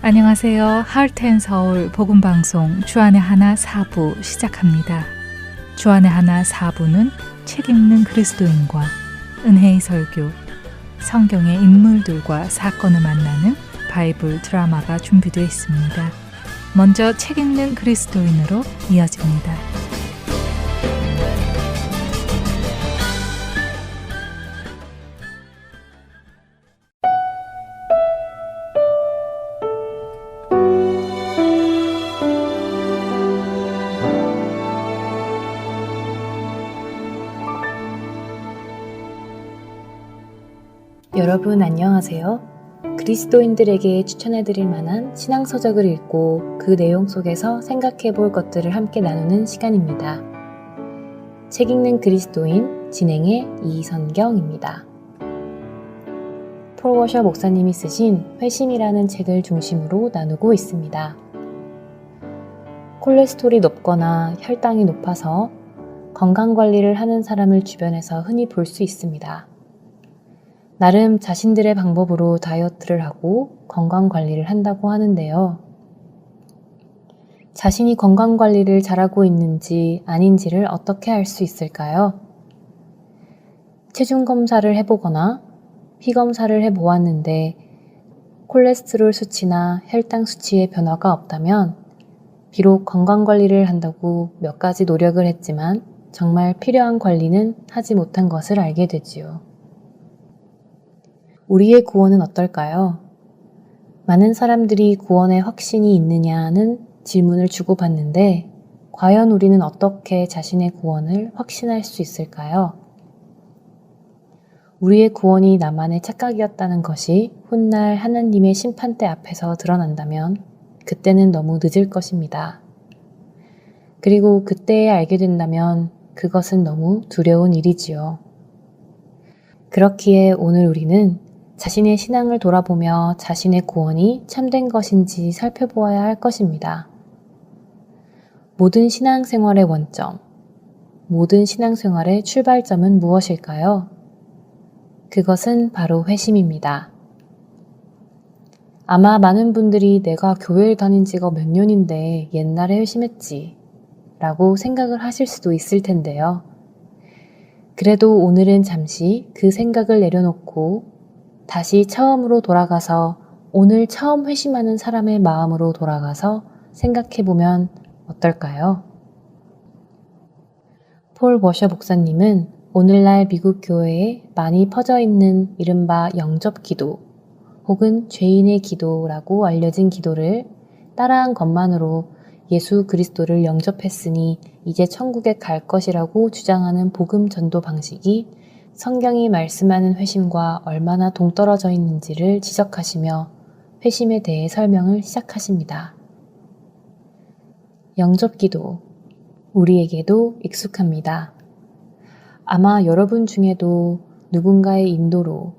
안녕하세요. 하트앤서울 복음방송 주안의 하나 4부 시작합니다. 주안의 하나 4부는 책 읽는 그리스도인과 은혜의 설교, 성경의 인물들과 사건을 만나는 바이블 드라마가 준비되어 있습니다. 먼저 책 읽는 그리스도인으로 이어집니다. 여러분 안녕하세요. 그리스도인들에게 추천해드릴 만한 신앙서적을 읽고 그 내용 속에서 생각해볼 것들을 함께 나누는 시간입니다. 책 읽는 그리스도인 진행의 이선경입니다. 폴 워셔 목사님이 쓰신 회심이라는 책을 중심으로 나누고 있습니다. 콜레스테롤이 높거나 혈당이 높아서 건강관리를 하는 사람을 주변에서 흔히 볼 수 있습니다. 나름 자신들의 방법으로 다이어트를 하고 건강관리를 한다고 하는데요. 자신이 건강관리를 잘하고 있는지 아닌지를 어떻게 알 수 있을까요? 체중검사를 해보거나 피검사를 해보았는데 콜레스테롤 수치나 혈당 수치에 변화가 없다면 비록 건강관리를 한다고 몇 가지 노력을 했지만 정말 필요한 관리는 하지 못한 것을 알게 되지요. 우리의 구원은 어떨까요? 많은 사람들이 구원에 확신이 있느냐는 질문을 주고받는데 과연 우리는 어떻게 자신의 구원을 확신할 수 있을까요? 우리의 구원이 나만의 착각이었다는 것이 훗날 하나님의 심판대 앞에서 드러난다면 그때는 너무 늦을 것입니다. 그리고 그때에 알게 된다면 그것은 너무 두려운 일이지요. 그렇기에 오늘 우리는 자신의 신앙을 돌아보며 자신의 구원이 참된 것인지 살펴보아야 할 것입니다. 모든 신앙생활의 원점, 모든 신앙생활의 출발점은 무엇일까요? 그것은 바로 회심입니다. 아마 많은 분들이 내가 교회를 다닌 지가 몇 년인데 옛날에 회심했지 라고 생각을 하실 수도 있을 텐데요. 그래도 오늘은 잠시 그 생각을 내려놓고 다시 처음으로 돌아가서 오늘 처음 회심하는 사람의 마음으로 돌아가서 생각해보면 어떨까요? 폴 워셔 목사님은 오늘날 미국 교회에 많이 퍼져 있는 이른바 영접기도 혹은 죄인의 기도라고 알려진 기도를 따라한 것만으로 예수 그리스도를 영접했으니 이제 천국에 갈 것이라고 주장하는 복음 전도 방식이 성경이 말씀하는 회심과 얼마나 동떨어져 있는지를 지적하시며 회심에 대해 설명을 시작하십니다. 영접기도, 우리에게도 익숙합니다. 아마 여러분 중에도 누군가의 인도로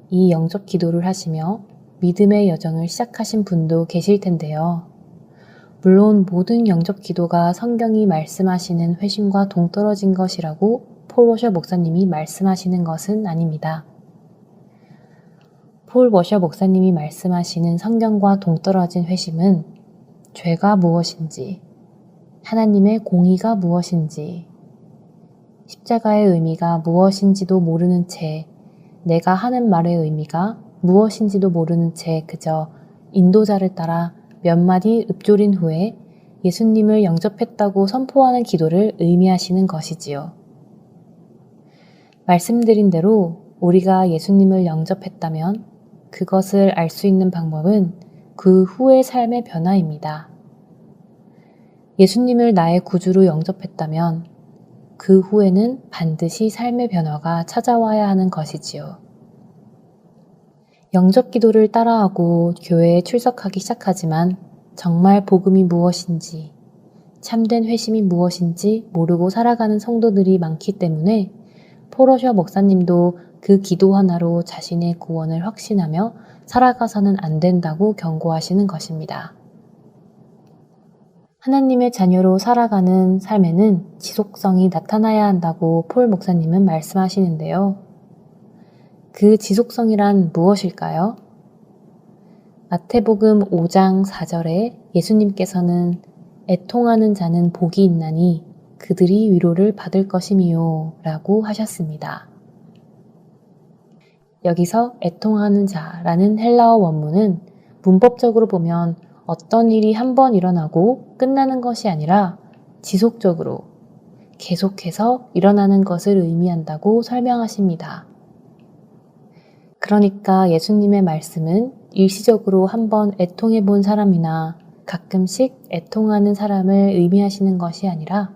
이 영접기도를 하시며 믿음의 여정을 시작하신 분도 계실 텐데요. 물론 모든 영접기도가 성경이 말씀하시는 회심과 동떨어진 것이라고 폴 워셔 목사님이 말씀하시는 것은 아닙니다. 폴 워셔 목사님이 말씀하시는 성경과 동떨어진 회심은 죄가 무엇인지, 하나님의 공의가 무엇인지, 십자가의 의미가 무엇인지도 모르는 채 내가 하는 말의 의미가 무엇인지도 모르는 채 그저 인도자를 따라 몇 마디 읊조린 후에 예수님을 영접했다고 선포하는 기도를 의미하시는 것이지요. 말씀드린 대로 우리가 예수님을 영접했다면 그것을 알 수 있는 방법은 그 후의 삶의 변화입니다. 예수님을 나의 구주로 영접했다면 그 후에는 반드시 삶의 변화가 찾아와야 하는 것이지요. 영접 기도를 따라하고 교회에 출석하기 시작하지만 정말 복음이 무엇인지, 참된 회심이 무엇인지 모르고 살아가는 성도들이 많기 때문에 폴 워셔 목사님도 그 기도 하나로 자신의 구원을 확신하며 살아가서는 안 된다고 경고하시는 것입니다. 하나님의 자녀로 살아가는 삶에는 지속성이 나타나야 한다고 폴 목사님은 말씀하시는데요. 그 지속성이란 무엇일까요? 마태복음 5장 4절에 예수님께서는 애통하는 자는 복이 있나니 그들이 위로를 받을 것임이요 라고 하셨습니다. 여기서 애통하는 자라는 헬라어 원문은 문법적으로 보면 어떤 일이 한 번 일어나고 끝나는 것이 아니라 지속적으로 계속해서 일어나는 것을 의미한다고 설명하십니다. 그러니까 예수님의 말씀은 일시적으로 한번 애통해 본 사람이나 가끔씩 애통하는 사람을 의미하시는 것이 아니라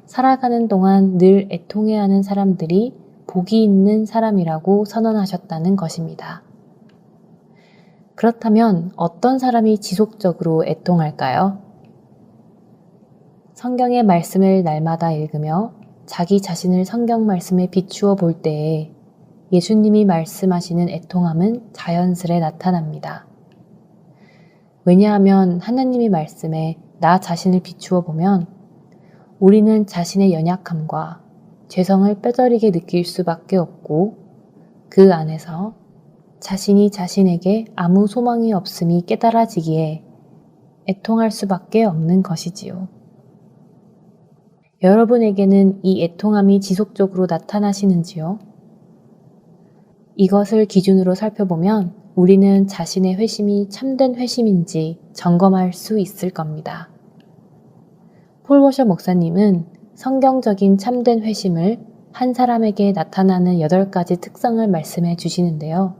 살아가는 동안 늘 애통해야 하는 사람들이 복이 있는 사람이라고 선언하셨다는 것입니다. 그렇다면 어떤 사람이 지속적으로 애통할까요? 성경의 말씀을 날마다 읽으며 자기 자신을 성경 말씀에 비추어 볼 때에 예수님이 말씀하시는 애통함은 자연스레 나타납니다. 왜냐하면 하나님의 말씀에 나 자신을 비추어 보면 우리는 자신의 연약함과 죄성을 뼈저리게 느낄 수밖에 없고 그 안에서 자신이 자신에게 아무 소망이 없음이 깨달아지기에 애통할 수밖에 없는 것이지요. 여러분에게는 이 애통함이 지속적으로 나타나시는지요? 이것을 기준으로 살펴보면 우리는 자신의 회심이 참된 회심인지 점검할 수 있을 겁니다. 폴 워셔 목사님은 성경적인 참된 회심을 한 사람에게 나타나는 8가지 특성을 말씀해 주시는데요.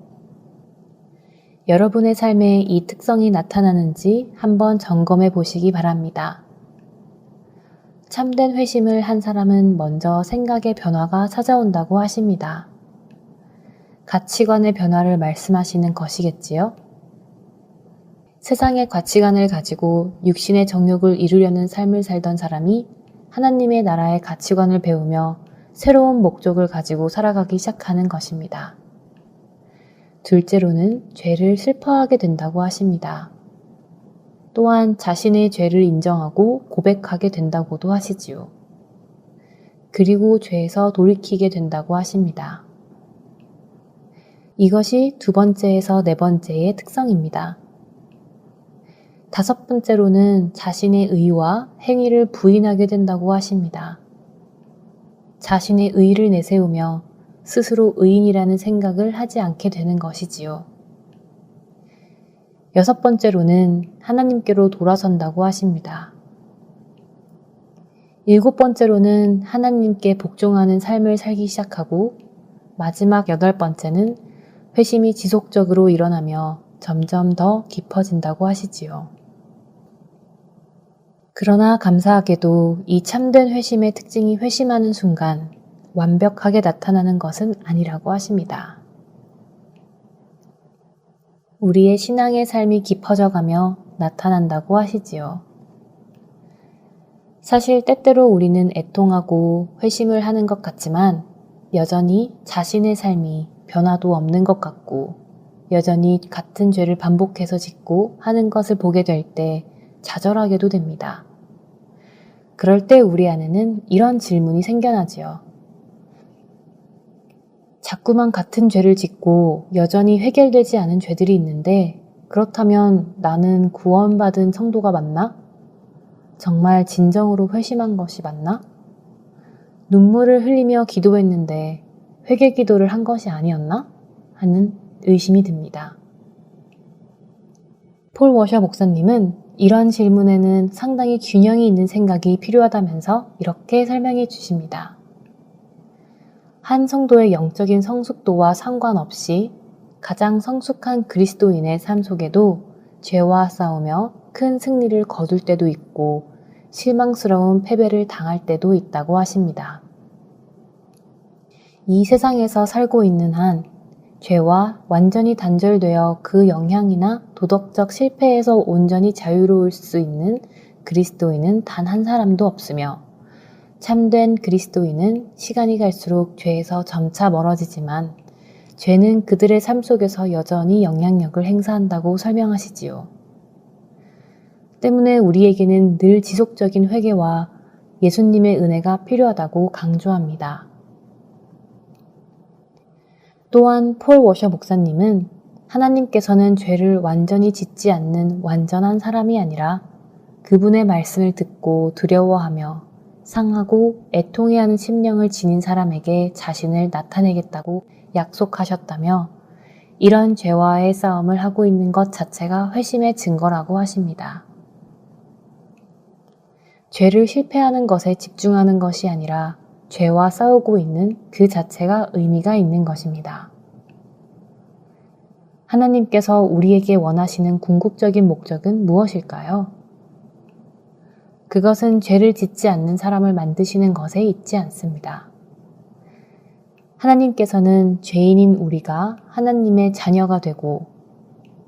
여러분의 삶에 이 특성이 나타나는지 한번 점검해 보시기 바랍니다. 참된 회심을 한 사람은 먼저 생각의 변화가 찾아온다고 하십니다. 가치관의 변화를 말씀하시는 것이겠지요? 세상의 가치관을 가지고 육신의 정욕을 이루려는 삶을 살던 사람이 하나님의 나라의 가치관을 배우며 새로운 목적을 가지고 살아가기 시작하는 것입니다. 둘째로는 죄를 슬퍼하게 된다고 하십니다. 또한 자신의 죄를 인정하고 고백하게 된다고도 하시지요. 그리고 죄에서 돌이키게 된다고 하십니다. 이것이 2번째에서 4번째의 특성입니다. 5번째로는 자신의 의와 행위를 부인하게 된다고 하십니다. 자신의 의를 내세우며 스스로 의인이라는 생각을 하지 않게 되는 것이지요. 6번째로는 하나님께로 돌아선다고 하십니다. 7번째로는 하나님께 복종하는 삶을 살기 시작하고 마지막 8번째는 회심이 지속적으로 일어나며 점점 더 깊어진다고 하시지요. 그러나 감사하게도 이 참된 회심의 특징이 회심하는 순간 완벽하게 나타나는 것은 아니라고 하십니다. 우리의 신앙의 삶이 깊어져가며 나타난다고 하시지요. 사실 때때로 우리는 애통하고 회심을 하는 것 같지만 여전히 자신의 삶이 변화도 없는 것 같고 여전히 같은 죄를 반복해서 짓고 하는 것을 보게 될 때 좌절하게도 됩니다. 그럴 때 우리 안에는 이런 질문이 생겨나지요. 자꾸만 같은 죄를 짓고 여전히 해결되지 않은 죄들이 있는데 그렇다면 나는 구원받은 성도가 맞나? 정말 진정으로 회심한 것이 맞나? 눈물을 흘리며 기도했는데 회개 기도를 한 것이 아니었나? 하는 의심이 듭니다. 폴 워셔 목사님은 이런 질문에는 상당히 균형이 있는 생각이 필요하다면서 이렇게 설명해 주십니다. 한 성도의 영적인 성숙도와 상관없이 가장 성숙한 그리스도인의 삶 속에도 죄와 싸우며 큰 승리를 거둘 때도 있고 실망스러운 패배를 당할 때도 있다고 하십니다. 이 세상에서 살고 있는 한 죄와 완전히 단절되어 그 영향이나 도덕적 실패에서 온전히 자유로울 수 있는 그리스도인은 단 한 사람도 없으며 참된 그리스도인은 시간이 갈수록 죄에서 점차 멀어지지만 죄는 그들의 삶 속에서 여전히 영향력을 행사한다고 설명하시지요. 때문에 우리에게는 늘 지속적인 회개와 예수님의 은혜가 필요하다고 강조합니다. 또한 폴 워셔 목사님은 하나님께서는 죄를 완전히 짓지 않는 완전한 사람이 아니라 그분의 말씀을 듣고 두려워하며 상하고 애통해하는 심령을 지닌 사람에게 자신을 나타내겠다고 약속하셨다며 이런 죄와의 싸움을 하고 있는 것 자체가 회심의 증거라고 하십니다. 죄를 실패하는 것에 집중하는 것이 아니라 죄와 싸우고 있는 그 자체가 의미가 있는 것입니다. 하나님께서 우리에게 원하시는 궁극적인 목적은 무엇일까요? 그것은 죄를 짓지 않는 사람을 만드시는 것에 있지 않습니다. 하나님께서는 죄인인 우리가 하나님의 자녀가 되고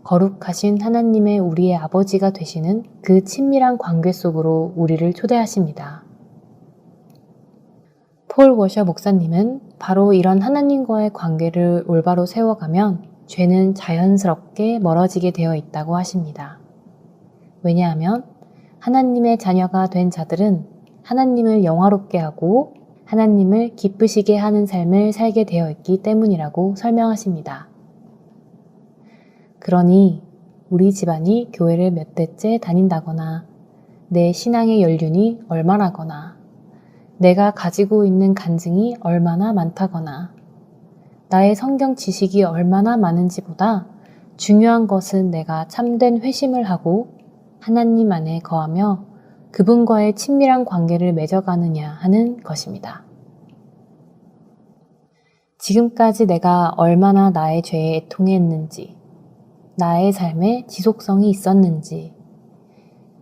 거룩하신 하나님의 우리의 아버지가 되시는 그 친밀한 관계 속으로 우리를 초대하십니다. 폴 워셔 목사님은 바로 이런 하나님과의 관계를 올바로 세워가면 죄는 자연스럽게 멀어지게 되어 있다고 하십니다. 왜냐하면 하나님의 자녀가 된 자들은 하나님을 영화롭게 하고 하나님을 기쁘시게 하는 삶을 살게 되어 있기 때문이라고 설명하십니다. 그러니 우리 집안이 교회를 몇 대째 다닌다거나 내 신앙의 연륜이 얼마나거나 내가 가지고 있는 간증이 얼마나 많다거나 나의 성경 지식이 얼마나 많은지보다 중요한 것은 내가 참된 회심을 하고 하나님 안에 거하며 그분과의 친밀한 관계를 맺어가느냐 하는 것입니다. 지금까지 내가 얼마나 나의 죄에 애통했는지, 나의 삶에 지속성이 있었는지,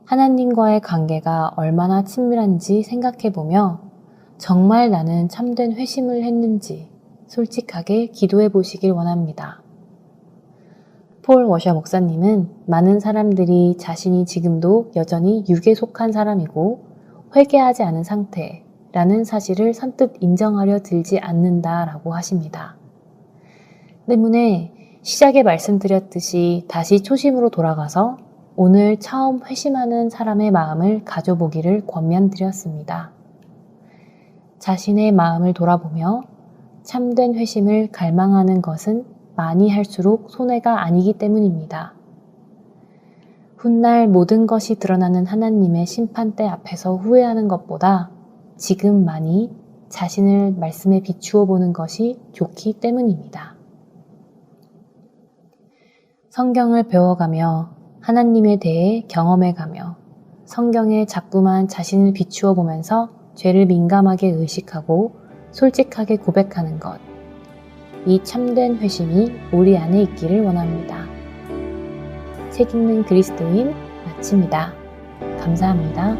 하나님과의 관계가 얼마나 친밀한지 생각해보며 정말 나는 참된 회심을 했는지 솔직하게 기도해 보시길 원합니다. 폴 워셔 목사님은 많은 사람들이 자신이 지금도 여전히 육에 속한 사람이고 회개하지 않은 상태라는 사실을 선뜻 인정하려 들지 않는다라고 하십니다. 때문에 시작에 말씀드렸듯이 다시 초심으로 돌아가서 오늘 처음 회심하는 사람의 마음을 가져보기를 권면드렸습니다. 자신의 마음을 돌아보며 참된 회심을 갈망하는 것은 많이 할수록 손해가 아니기 때문입니다. 훗날 모든 것이 드러나는 하나님의 심판대 앞에서 후회하는 것보다 지금 많이 자신을 말씀에 비추어 보는 것이 좋기 때문입니다. 성경을 배워가며 하나님에 대해 경험해가며 성경에 자꾸만 자신을 비추어 보면서 죄를 민감하게 의식하고 솔직하게 고백하는 것. 이 참된 회심이 우리 안에 있기를 원합니다. 책 읽는 그리스도인 마칩니다. 감사합니다.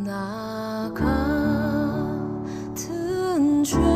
나 같은 죄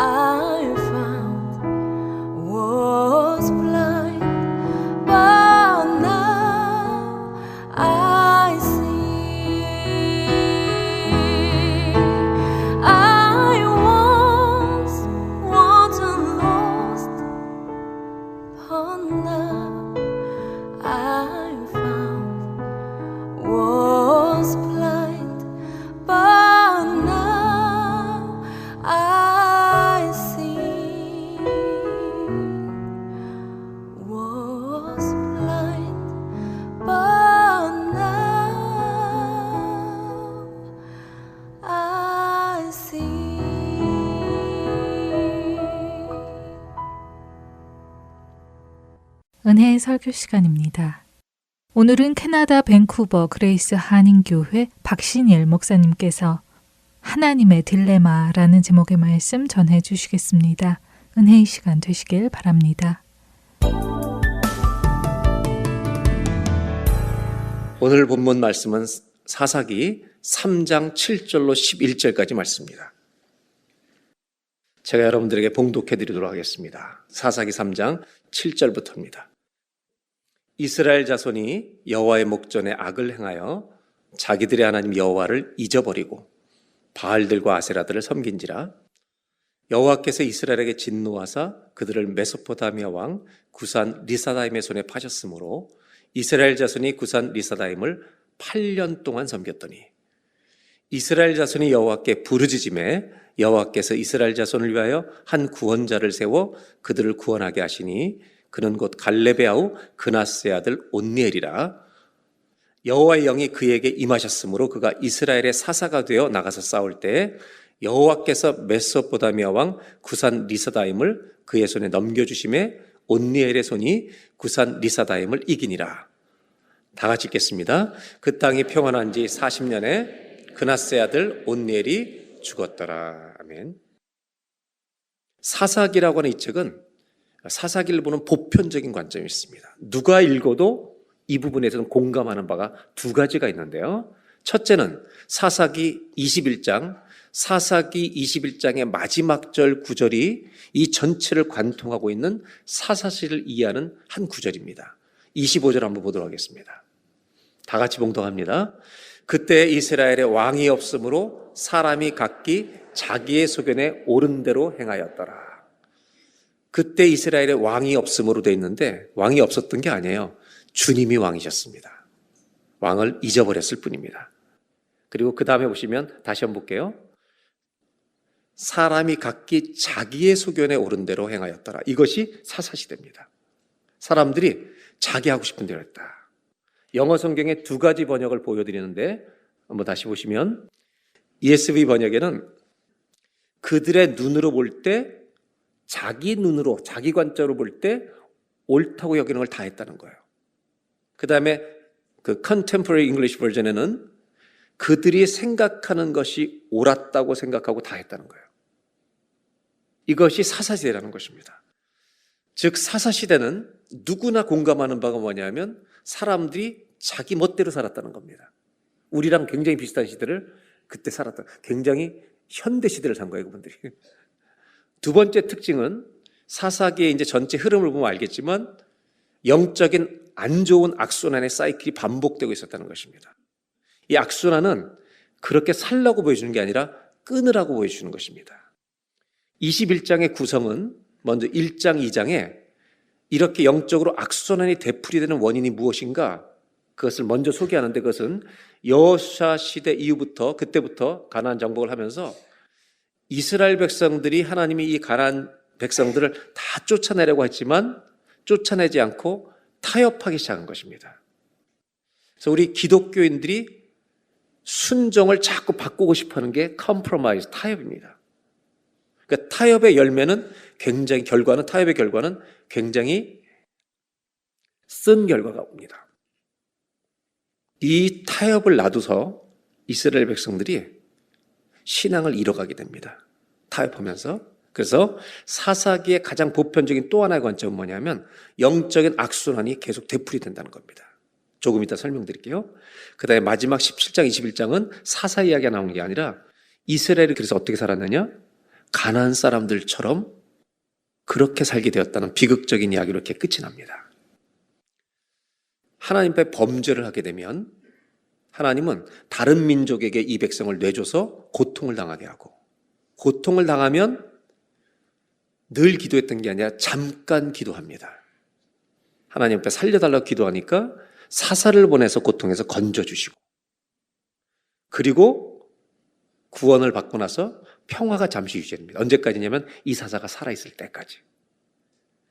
I found was blind, but now I see. I once wasn't lost, but now I found was blind, but now I see. Was blind, but now I see. 은혜의 설교 시간입니다. 오늘은 캐나다 밴쿠버 그레이스 한인교회 박신일 목사님께서 하나님의 딜레마라는 제목의 말씀 전해 주시겠습니다. 은혜의 시간 되시길 바랍니다. 오늘 본문 말씀은 사사기 3장 7절로 11절까지 말씀입니다. 제가 여러분들에게 봉독해 드리도록 하겠습니다. 사사기 3장 7절부터입니다. 이스라엘 자손이 여호와의 목전에 악을 행하여 자기들의 하나님 여호와를 잊어버리고 바알들과 아세라들을 섬긴지라. 여호와께서 이스라엘에게 진노하사 그들을 메소포타미아 왕 구산 리사다임의 손에 파셨으므로 이스라엘 자손이 구산 리사다임을 8년 동안 섬겼더니 이스라엘 자손이 여호와께 부르짖음에 여호와께서 이스라엘 자손을 위하여 한 구원자를 세워 그들을 구원하게 하시니 그는 곧 갈렙의 아우 그나스의 아들 온니엘이라. 여호와의 영이 그에게 임하셨으므로 그가 이스라엘의 사사가 되어 나가서 싸울 때 여호와께서 메소포타미아 왕 구산 리사다임을 그의 손에 넘겨주심에 온니엘의 손이 구산 리사다임을 이기니라. 다 같이 읽겠습니다. 그 땅이 평안한 지 40년에 그나스의 아들 온니엘이 죽었더라. 아멘. 사사기라고 하는 이 책은 사사기를 보는 보편적인 관점이 있습니다. 누가 읽어도 이 부분에서는 공감하는 바가 두 가지가 있는데요. 첫째는 사사기 21장, 사사기 21장의 마지막 절 구절이 이 전체를 관통하고 있는 사사시를 이해하는 한 구절입니다. 25절 한번 보도록 하겠습니다. 다 같이 봉독합니다. 그때 이스라엘에 왕이 없으므로 사람이 각기 자기의 소견에 옳은 대로 행하였더라. 그때 이스라엘에 왕이 없음으로 되어 있는데 왕이 없었던 게 아니에요. 주님이 왕이셨습니다. 왕을 잊어버렸을 뿐입니다. 그리고 그 다음에 보시면 다시 한번 볼게요. 사람이 각기 자기의 소견에 옳은 대로 행하였더라. 이것이 사사시대입니다. 사람들이 자기 하고 싶은 대로 했다. 영어 성경에 두 가지 번역을 보여드리는데 한번 다시 보시면 ESV 번역에는 그들의 눈으로 볼 때 자기 눈으로, 자기 관점으로 볼 때 옳다고 여기는 걸 다 했다는 거예요. 그 다음에 그 Contemporary English 버전에는 그들이 생각하는 것이 옳았다고 생각하고 다 했다는 거예요. 이것이 사사시대라는 것입니다. 즉 사사시대는 누구나 공감하는 바가 뭐냐면 사람들이 자기 멋대로 살았다는 겁니다. 우리랑 굉장히 비슷한 시대를 그때 살았다. 굉장히 현대 시대를 산 거예요, 그분들이. 두 번째 특징은 사사기의 이제 전체 흐름을 보면 알겠지만 영적인 안 좋은 악순환의 사이클이 반복되고 있었다는 것입니다. 이 악순환은 그렇게 살라고 보여주는 게 아니라 끊으라고 보여주는 것입니다. 21장의 구성은 먼저 1장, 2장에 이렇게 영적으로 악순환이 되풀이되는 원인이 무엇인가 그것을 먼저 소개하는데 그것은 여호수아 시대 이후부터 그때부터 가나안 정복을 하면서 이스라엘 백성들이 하나님이 이 가나안 백성들을 다 쫓아내려고 했지만 쫓아내지 않고 타협하기 시작한 것입니다. 그래서 우리 기독교인들이 순종을 자꾸 바꾸고 싶어하는 게 컴프로마이즈, 타협입니다. 그러니까 타협의 열매는 굉장히 타협의 결과는 굉장히 쓴 결과가 옵니다. 이 타협을 놔두서 이스라엘 백성들이 신앙을 잃어가게 됩니다. 타협하면서. 그래서 사사기의 가장 보편적인 또 하나의 관점은 뭐냐면 영적인 악순환이 계속 되풀이된다는 겁니다. 조금 이따 설명드릴게요. 그 다음에 마지막 17장, 21장은 사사 이야기가 나오는 게 아니라 이스라엘이 그래서 어떻게 살았느냐? 가나안 사람들처럼 그렇게 살게 되었다는 비극적인 이야기로 이렇게 끝이 납니다. 하나님 앞에 범죄를 하게 되면 하나님은 다른 민족에게 이 백성을 내줘서 고통을 당하게 하고, 고통을 당하면 늘 기도했던 게 아니라 잠깐 기도합니다. 하나님 앞에 살려달라고 기도하니까 사사를 보내서 고통에서 건져주시고, 그리고 구원을 받고 나서 평화가 잠시 유지됩니다. 언제까지냐면 이 사사가 살아있을 때까지.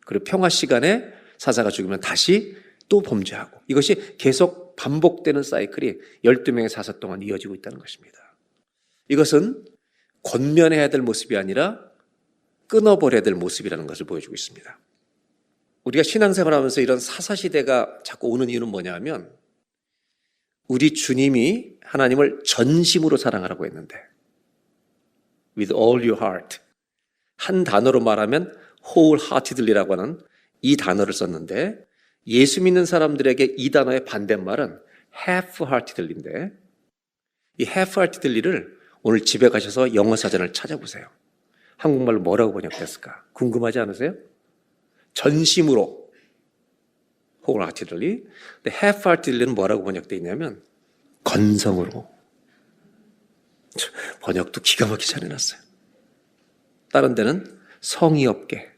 그리고 평화 시간에 사사가 죽으면 다시 또 범죄하고, 이것이 계속 반복되는 사이클이 12명의 사사 동안 이어지고 있다는 것입니다. 이것은 권면해야 될 모습이 아니라 끊어버려야 될 모습이라는 것을 보여주고 있습니다. 우리가 신앙생활하면서 이런 사사시대가 자꾸 오는 이유는 뭐냐면, 우리 주님이 하나님을 전심으로 사랑하라고 했는데, with all your heart, 한 단어로 말하면 wholeheartedly라고 하는 이 단어를 썼는데, 예수 믿는 사람들에게 이 단어의 반대말은 half-heartedly인데, 이 half-heartedly를 오늘 집에 가셔서 영어 사전을 찾아보세요. 한국말로 뭐라고 번역됐을까? 궁금하지 않으세요? 전심으로 wholeheartedly. 근데 half-heartedly는 뭐라고 번역되어 있냐면 건성으로. 번역도 기가 막히게 잘 해놨어요. 다른 데는 성의 없게.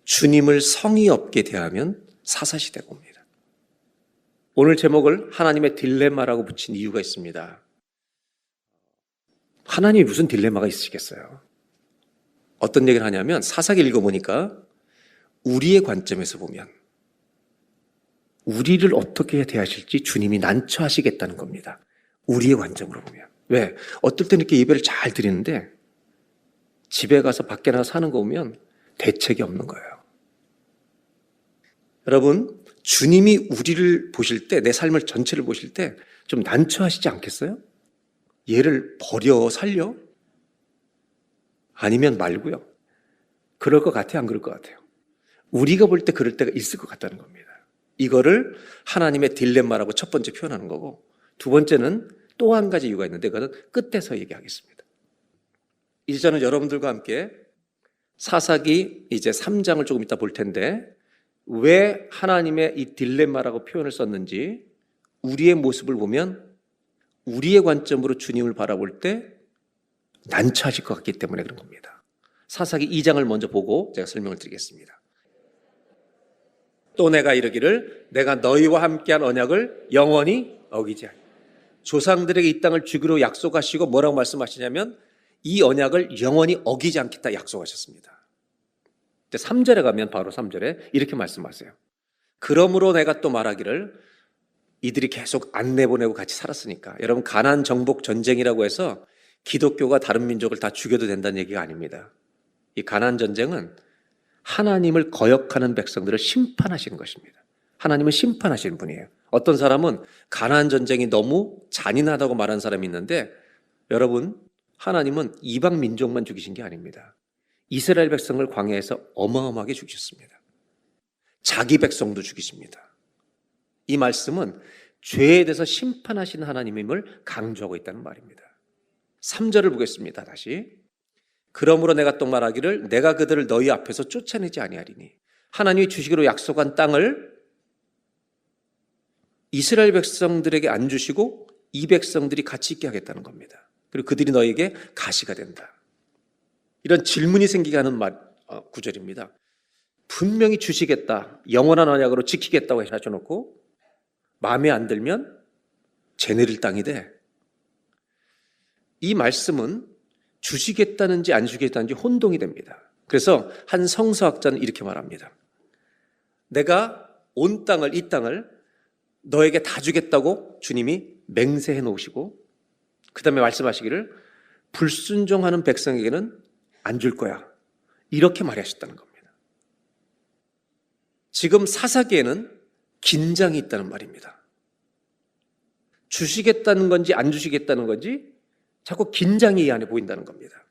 주님을 성의 없게 대하면 사사시대가 옵니다. 오늘 제목을 하나님의 딜레마라고 붙인 이유가 있습니다. 하나님이 무슨 딜레마가 있으시겠어요? 어떤 얘기를 하냐면, 사사기 읽어보니까 우리의 관점에서 보면 우리를 어떻게 대하실지 주님이 난처하시겠다는 겁니다. 우리의 관점으로 보면. 왜? 어떨 때는 이렇게 예배를 잘 드리는데 집에 가서 밖에 나가 사는 거 보면 대책이 없는 거예요. 여러분, 주님이 우리를 보실 때, 내 삶을 전체를 보실 때 좀 난처하시지 않겠어요? 얘를 버려, 살려? 아니면 말고요. 그럴 것 같아요? 안 그럴 것 같아요? 우리가 볼 때 그럴 때가 있을 것 같다는 겁니다. 이거를 하나님의 딜레마라고 첫 번째 표현하는 거고, 두 번째는 또 한 가지 이유가 있는데 그거는 끝에서 얘기하겠습니다. 이제 저는 여러분들과 함께 사사기 이제 3장을 조금 이따 볼 텐데, 왜 하나님의 이 딜레마라고 표현을 썼는지, 우리의 모습을 보면 우리의 관점으로 주님을 바라볼 때 난처하실 것 같기 때문에 그런 겁니다. 사사기 2장을 먼저 보고 제가 설명을 드리겠습니다. 또 내가 이르기를 내가 너희와 함께한 언약을 영원히 어기지 아니하리라. 조상들에게 이 땅을 주기로 약속하시고 뭐라고 말씀하시냐면 이 언약을 영원히 어기지 않겠다 약속하셨습니다. 3절에 가면 바로 3절에 이렇게 말씀하세요. 그러므로 내가 또 말하기를, 이들이 계속 안 내보내고 같이 살았으니까. 여러분, 가나안 정복 전쟁이라고 해서 기독교가 다른 민족을 다 죽여도 된다는 얘기가 아닙니다. 이 가나안 전쟁은 하나님을 거역하는 백성들을 심판하시는 것입니다. 하나님은 심판하시는 분이에요. 어떤 사람은 가나안 전쟁이 너무 잔인하다고 말하는 사람이 있는데, 여러분, 하나님은 이방 민족만 죽이신 게 아닙니다. 이스라엘 백성을 광야에서 어마어마하게 죽이셨습니다. 자기 백성도 죽이십니다. 이 말씀은 죄에 대해서 심판하신 하나님임을 강조하고 있다는 말입니다. 3절을 보겠습니다. 다시. 그러므로 내가 또 말하기를 내가 그들을 너희 앞에서 쫓아내지 아니하리니, 하나님이 주시기로 약속한 땅을 이스라엘 백성들에게 안 주시고 이 백성들이 같이 있게 하겠다는 겁니다. 그리고 그들이 너희에게 가시가 된다. 이런 질문이 생기게 하는 구절입니다. 분명히 주시겠다, 영원한 언약으로 지키겠다고 하셔놓고 마음에 안 들면 재내릴 땅이 돼. 이 말씀은 주시겠다는지 안 주시겠다는지 혼동이 됩니다. 그래서 한 성서학자는 이렇게 말합니다. 내가 온 땅을, 이 땅을 너에게 다 주겠다고 주님이 맹세해 놓으시고 그 다음에 말씀하시기를 불순종하는 백성에게는 안 줄 거야, 이렇게 말하셨다는 겁니다. 지금 사사기에는 긴장이 있다는 말입니다. 주시겠다는 건지 안 주시겠다는 건지 자꾸 긴장이 이 안에 보인다는 겁니다.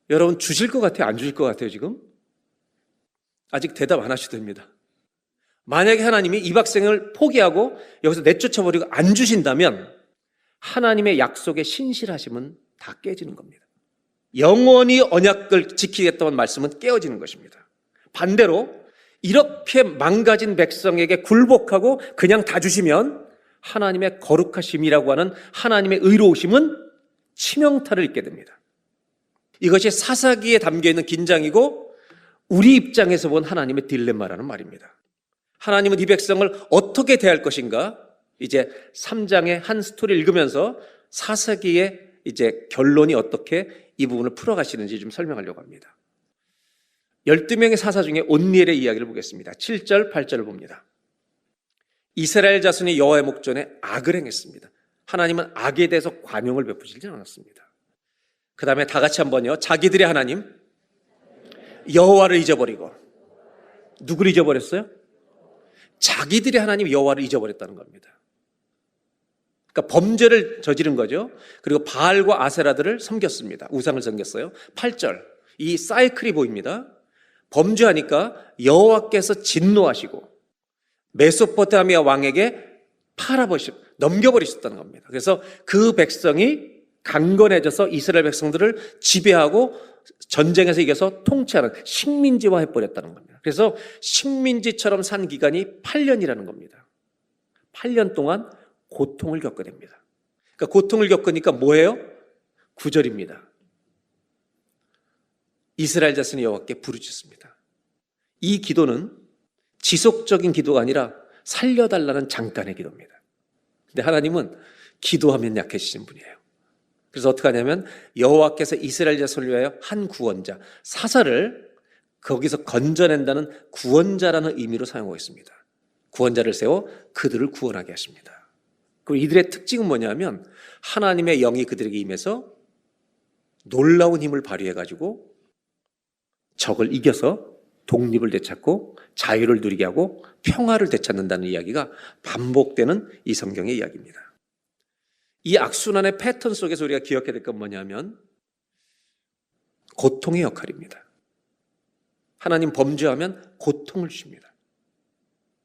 여러분, 주실 것 같아요? 안 주실 것 같아요? 지금? 아직 대답 안 하셔도 됩니다. 만약에 하나님이 이 백성을 포기하고 여기서 내쫓아버리고 안 주신다면 하나님의 약속에 신실하심은 다 깨지는 겁니다. 영원히 언약을 지키겠다는 말씀은 깨어지는 것입니다. 반대로 이렇게 망가진 백성에게 굴복하고 그냥 다 주시면 하나님의 거룩하심이라고 하는 하나님의 의로우심은 치명타를 입게 됩니다. 이것이 사사기에 담겨있는 긴장이고 우리 입장에서 본 하나님의 딜레마라는 말입니다. 하나님은 이 백성을 어떻게 대할 것인가? 이제 3장의 한 스토리를 읽으면서 사사기의 이제 결론이 어떻게 이 부분을 풀어가시는지 좀 설명하려고 합니다. 12명의 사사 중에 온니엘의 이야기를 보겠습니다. 7절, 8절을 봅니다. 이스라엘 자손이 여호와의 목전에 악을 행했습니다. 하나님은 악에 대해서 관용을 베푸시지 않았습니다. 그 다음에 다 같이 한번요. 자기들의 하나님 여호와를 잊어버리고, 누구를 잊어버렸어요? 자기들의 하나님 여호와를 잊어버렸다는 겁니다. 그러니까 범죄를 저지른 거죠. 그리고 바알과 아세라들을 섬겼습니다. 우상을 섬겼어요. 8절, 이 사이클이 보입니다. 범죄하니까 여호와께서 진노하시고 메소포타미아 왕에게 넘겨버리셨다는 겁니다. 그래서 그 백성이 강건해져서 이스라엘 백성들을 지배하고 전쟁에서 이겨서 통치하는 식민지화 해버렸다는 겁니다. 그래서 식민지처럼 산 기간이 8년이라는 겁니다. 8년 동안 고통을 겪게 됩니다. 그러니까 고통을 겪으니까 뭐예요? 9절입니다. 이스라엘 자손이 여호와께 부르짖습니다. 이 기도는 지속적인 기도가 아니라 살려달라는 잠깐의 기도입니다. 근데 하나님은 기도하면 약해지신 분이에요. 그래서 어떻게 하냐면 여호와께서 이스라엘 자손을 위하여 한 구원자, 사사를 거기서 건져낸다는 구원자라는 의미로 사용하고 있습니다. 구원자를 세워 그들을 구원하게 하십니다. 그리고 이들의 특징은 뭐냐면 하나님의 영이 그들에게 임해서 놀라운 힘을 발휘해가지고 적을 이겨서 독립을 되찾고 자유를 누리게 하고 평화를 되찾는다는 이야기가 반복되는 이 성경의 이야기입니다. 이 악순환의 패턴 속에서 우리가 기억해야 될 건 뭐냐면 고통의 역할입니다. 하나님 범죄하면 고통을 주십니다.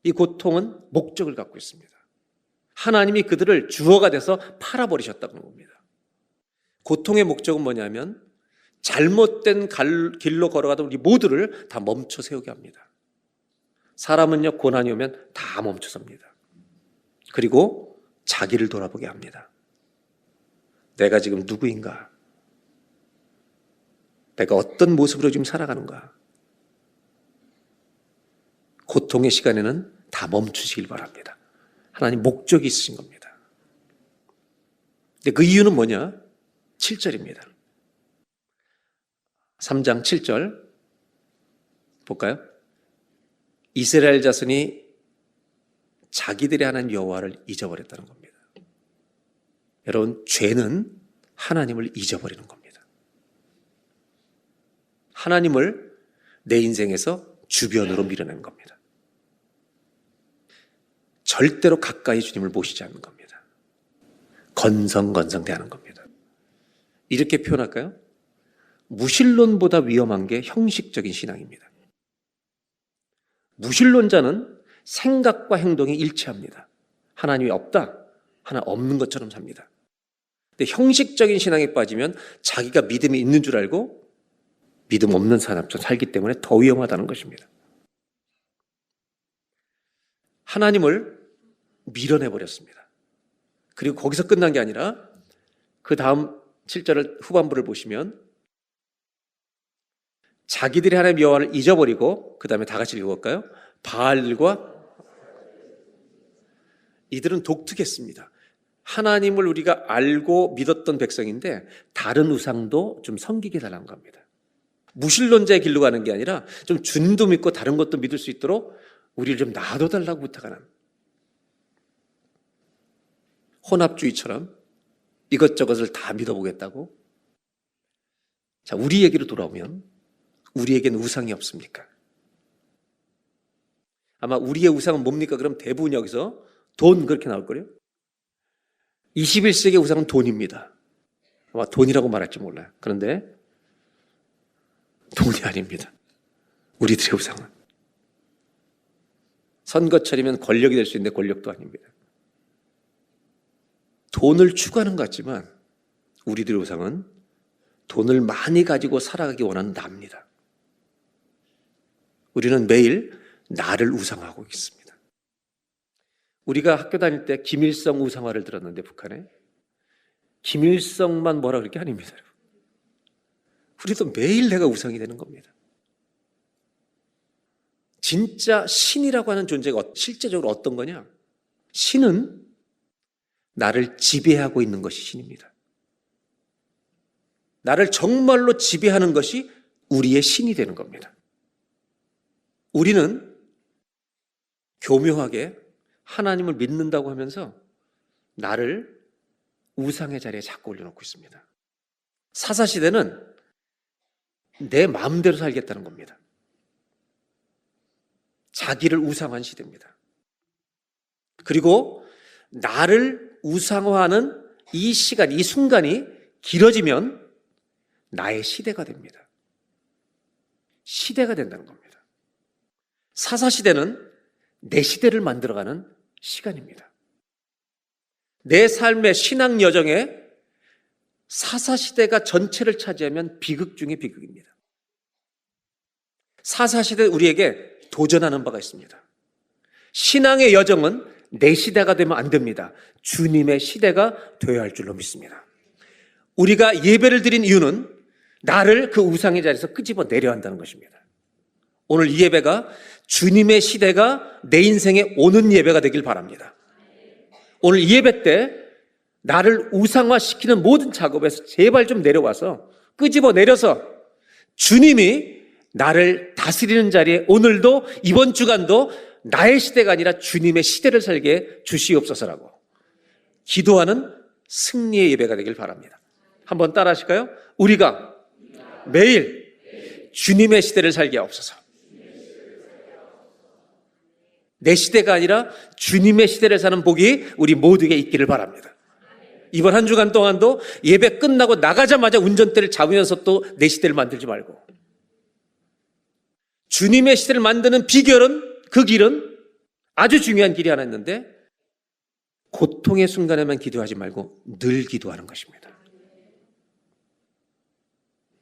이 고통은 목적을 갖고 있습니다. 하나님이 그들을 주어가 돼서 팔아버리셨다는 겁니다. 고통의 목적은 뭐냐면 잘못된 길로 걸어가던 우리 모두를 다 멈춰 세우게 합니다. 사람은요, 고난이 오면 다 멈춰섭니다. 그리고 자기를 돌아보게 합니다. 내가 지금 누구인가? 내가 어떤 모습으로 지금 살아가는가? 고통의 시간에는 다 멈추시길 바랍니다. 하나님 목적이 있으신 겁니다. 근데 그 이유는 뭐냐? 7절입니다. 3장 7절 볼까요? 이스라엘 자손이 자기들의 하나님 여호와를 잊어버렸다는 겁니다. 여러분, 죄는 하나님을 잊어버리는 겁니다. 하나님을 내 인생에서 주변으로 밀어내는 겁니다. 절대로 가까이 주님을 모시지 않는 겁니다. 건성건성대하는 겁니다. 이렇게 표현할까요? 무신론보다 위험한 게 형식적인 신앙입니다. 무신론자는 생각과 행동이 일치합니다. 하나님이 없다, 하나 없는 것처럼 삽니다. 근데 형식적인 신앙에 빠지면 자기가 믿음이 있는 줄 알고 믿음 없는 사람처럼 살기 때문에 더 위험하다는 것입니다. 하나님을 밀어내버렸습니다. 그리고 거기서 끝난 게 아니라 그 다음 7절 후반부를 보시면 자기들이 하나님 여호와를 잊어버리고, 그 다음에 다 같이 읽어볼까요? 바알과 이들은 독특했습니다. 하나님을 우리가 알고 믿었던 백성인데 다른 우상도 좀 섬기게 달라는 겁니다. 무신론자의 길로 가는 게 아니라 좀 주님도 믿고 다른 것도 믿을 수 있도록 우리를 좀 놔둬달라고 부탁하는, 혼합주의처럼 이것저것을 다 믿어보겠다고. 자, 우리 얘기로 돌아오면 우리에게는 우상이 없습니까? 아마 우리의 우상은 뭡니까? 그럼 대부분 여기서 돈, 그렇게 나올 거예요. 21세기의 우상은 돈입니다. 아마 돈이라고 말할지 몰라요. 그런데 돈이 아닙니다. 우리들의 우상은 선거철이면 권력이 될 수 있는데 권력도 아닙니다. 돈을 추구하는 것 같지만 우리들의 우상은 돈을 많이 가지고 살아가기 원하는 나입니다. 우리는 매일 나를 우상화하고 있습니다. 우리가 학교 다닐 때 김일성 우상화를 들었는데 북한에 김일성만 뭐라 그럴 게 아닙니다. 우리도 매일 내가 우상이 되는 겁니다. 진짜 신이라고 하는 존재가 실제적으로 어떤 거냐? 신은 나를 지배하고 있는 것이 신입니다. 나를 정말로 지배하는 것이 우리의 신이 되는 겁니다. 우리는 교묘하게 하나님을 믿는다고 하면서 나를 우상의 자리에 자꾸 올려놓고 있습니다. 사사시대는 내 마음대로 살겠다는 겁니다. 자기를 우상화한 시대입니다. 그리고 나를 우상화하는 이 시간, 이 순간이 길어지면 나의 시대가 됩니다. 시대가 된다는 겁니다. 사사시대는 내 시대를 만들어가는 시간입니다. 내 삶의 신앙 여정에 사사시대가 전체를 차지하면 비극 중에 비극입니다. 사사시대 우리에게 도전하는 바가 있습니다. 신앙의 여정은 내 시대가 되면 안 됩니다. 주님의 시대가 되어야 할 줄로 믿습니다. 우리가 예배를 드린 이유는 나를 그 우상의 자리에서 끄집어 내려야 한다는 것입니다. 오늘 이 예배가 주님의 시대가 내 인생에 오는 예배가 되길 바랍니다. 오늘 이 예배 때 나를 우상화시키는 모든 작업에서 제발 좀 내려와서 끄집어 내려서 주님이 나를 다스리는 자리에 오늘도 이번 주간도 나의 시대가 아니라 주님의 시대를 살게 주시옵소서라고 기도하는 승리의 예배가 되길 바랍니다. 한번 따라 하실까요? 우리가 매일 주님의 시대를 살게 하옵소서. 내 시대가 아니라 주님의 시대를 사는 복이 우리 모두에게 있기를 바랍니다. 이번 한 주간 동안도 예배 끝나고 나가자마자 운전대를 잡으면서 또 내 시대를 만들지 말고 주님의 시대를 만드는 비결은 그 길은 아주 중요한 길이 하나 있는데 고통의 순간에만 기도하지 말고 늘 기도하는 것입니다.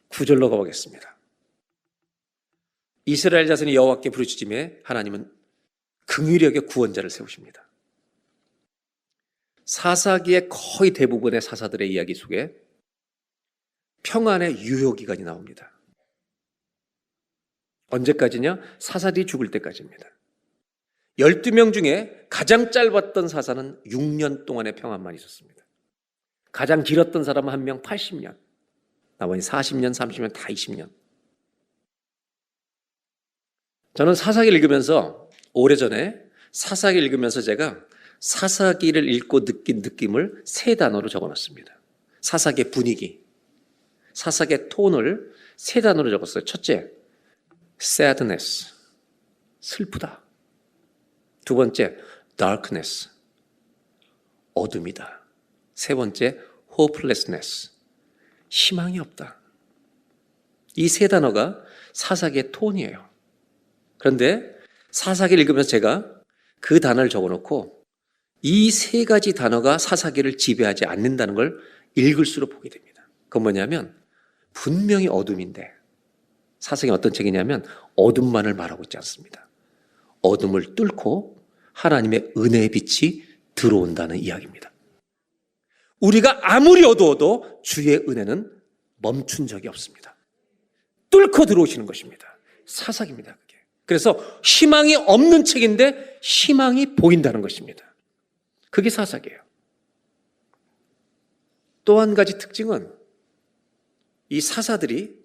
9절로 가보겠습니다. 이스라엘 자손이 여호와께 부르짖음에 하나님은 긍휼히 여겨 구원자를 세우십니다. 사사기의 거의 대부분의 사사들의 이야기 속에 평안의 유효기간이 나옵니다. 언제까지냐? 사사들이 죽을 때까지입니다. 12명 중에 가장 짧았던 사사는 6년 동안의 평안만 있었습니다. 가장 길었던 사람은 한 명 80년, 나머지 40년, 30년, 다 20년. 저는 사사기를 읽으면서 오래전에 사사기를 읽으면서 제가 사사기를 읽고 느낀 느낌을 3단어로 적어놨습니다. 사사기의 분위기, 사사기의 톤을 3단어로 적었어요. 첫째, sadness, 슬프다. 두 번째, darkness, 어둠이다. 세 번째, hopelessness, 희망이 없다. 이 3단어가 사사기의 톤이에요. 그런데 사사기를 읽으면서 제가 그 단어를 적어놓고 이 3가지 단어가 사사기를 지배하지 않는다는 걸 읽을수록 보게 됩니다. 그건 뭐냐면 분명히 어둠인데 사사기 어떤 책이냐면 어둠만을 말하고 있지 않습니다. 어둠을 뚫고 하나님의 은혜의 빛이 들어온다는 이야기입니다. 우리가 아무리 어두워도 주의 은혜는 멈춘 적이 없습니다. 뚫고 들어오시는 것입니다. 사사기입니다. 그게. 그래서 희망이 없는 책인데 희망이 보인다는 것입니다. 그게 사사기예요. 또 한 가지 특징은 이 사사들이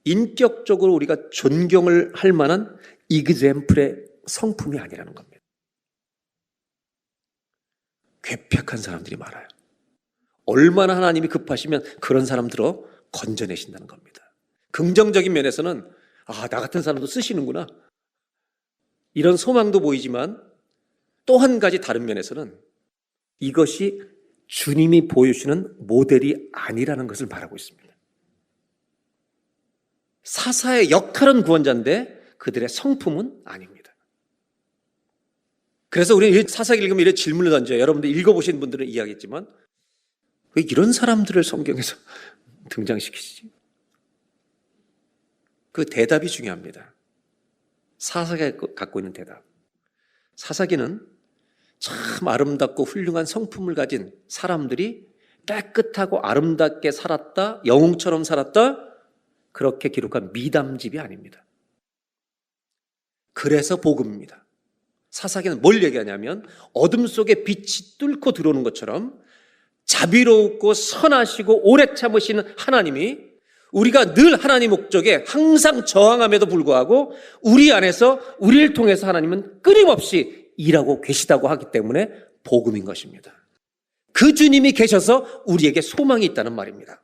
인격적으로 우리가 존경을 할 만한 이그젬플의 성품이 아니라는 겁니다. 괴팍한 사람들이 많아요. 얼마나 하나님이 급하시면 그런 사람들을 건져내신다는 겁니다. 긍정적인 면에서는 나 같은 사람도 쓰시는구나 이런 소망도 보이지만 또 한 가지 다른 면에서는 이것이 주님이 보여주시는 모델이 아니라는 것을 말하고 있습니다. 사사의 역할은 구원자인데 그들의 성품은 아닙니다. 그래서 우리는 사사기 읽으면 이런 질문을 던져요. 여러분들 읽어보신 분들은 이야기했지만 왜 이런 사람들을 성경에서 등장시키시지? 그 대답이 중요합니다. 사사기가 갖고 있는 대답. 사사기는 참 아름답고 훌륭한 성품을 가진 사람들이 깨끗하고 아름답게 살았다, 영웅처럼 살았다, 그렇게 기록한 미담집이 아닙니다. 그래서 복음입니다. 사사기는 뭘 얘기하냐면 어둠 속에 빛이 뚫고 들어오는 것처럼 자비롭고 선하시고 오래 참으시는 하나님이 우리가 늘 하나님 목적에 항상 저항함에도 불구하고 우리 안에서 우리를 통해서 하나님은 끊임없이 일하고 계시다고 하기 때문에 복음인 것입니다. 그 주님이 계셔서 우리에게 소망이 있다는 말입니다.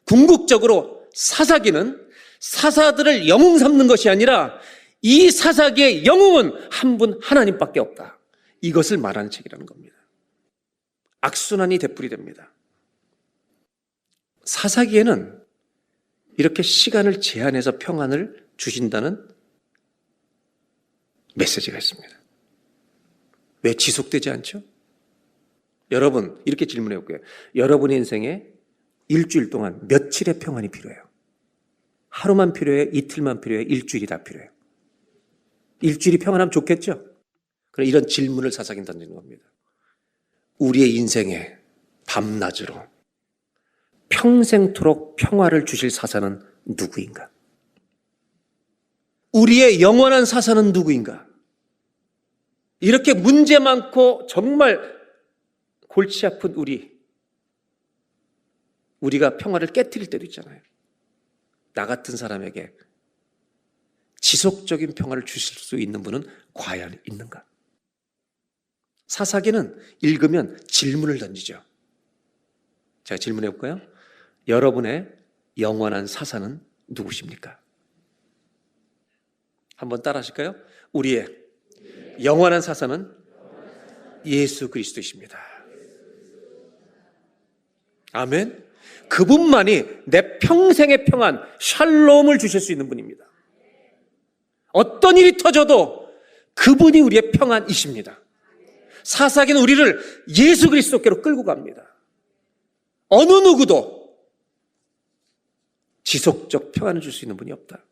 궁극적으로 사사기는 사사들을 영웅 삼는 것이 아니라 이 사사기의 영웅은 한 분 하나님밖에 없다. 이것을 말하는 책이라는 겁니다. 악순환이 되풀이됩니다. 사사기에는 이렇게 시간을 제한해서 평안을 주신다는 메시지가 있습니다. 왜 지속되지 않죠? 여러분, 이렇게 질문해 볼게요. 여러분의 인생에 일주일 동안 며칠의 평안이 필요해요? 하루만 필요해요? 이틀만 필요해요? 일주일이 다 필요해요? 일주일이 평안하면 좋겠죠? 그럼 이런 질문을 사사기는 던지는 겁니다. 우리의 인생에 밤낮으로 평생토록 평화를 주실 사사는 누구인가? 우리의 영원한 사사는 누구인가? 이렇게 문제 많고 정말 골치 아픈 우리가 평화를 깨트릴 때도 있잖아요. 나 같은 사람에게 지속적인 평화를 주실 수 있는 분은 과연 있는가? 사사기는 읽으면 질문을 던지죠. 제가 질문해 볼까요? 여러분의 영원한 사사는 누구십니까? 한번 따라 하실까요? 우리의 영원한 사사는 예수 그리스도이십니다. 아멘. 그분만이 내 평생의 평안, 샬롬을 주실 수 있는 분입니다. 어떤 일이 터져도 그분이 우리의 평안이십니다. 사사기는 우리를 예수 그리스도께로 끌고 갑니다. 어느 누구도 지속적 평안을 줄 수 있는 분이 없다.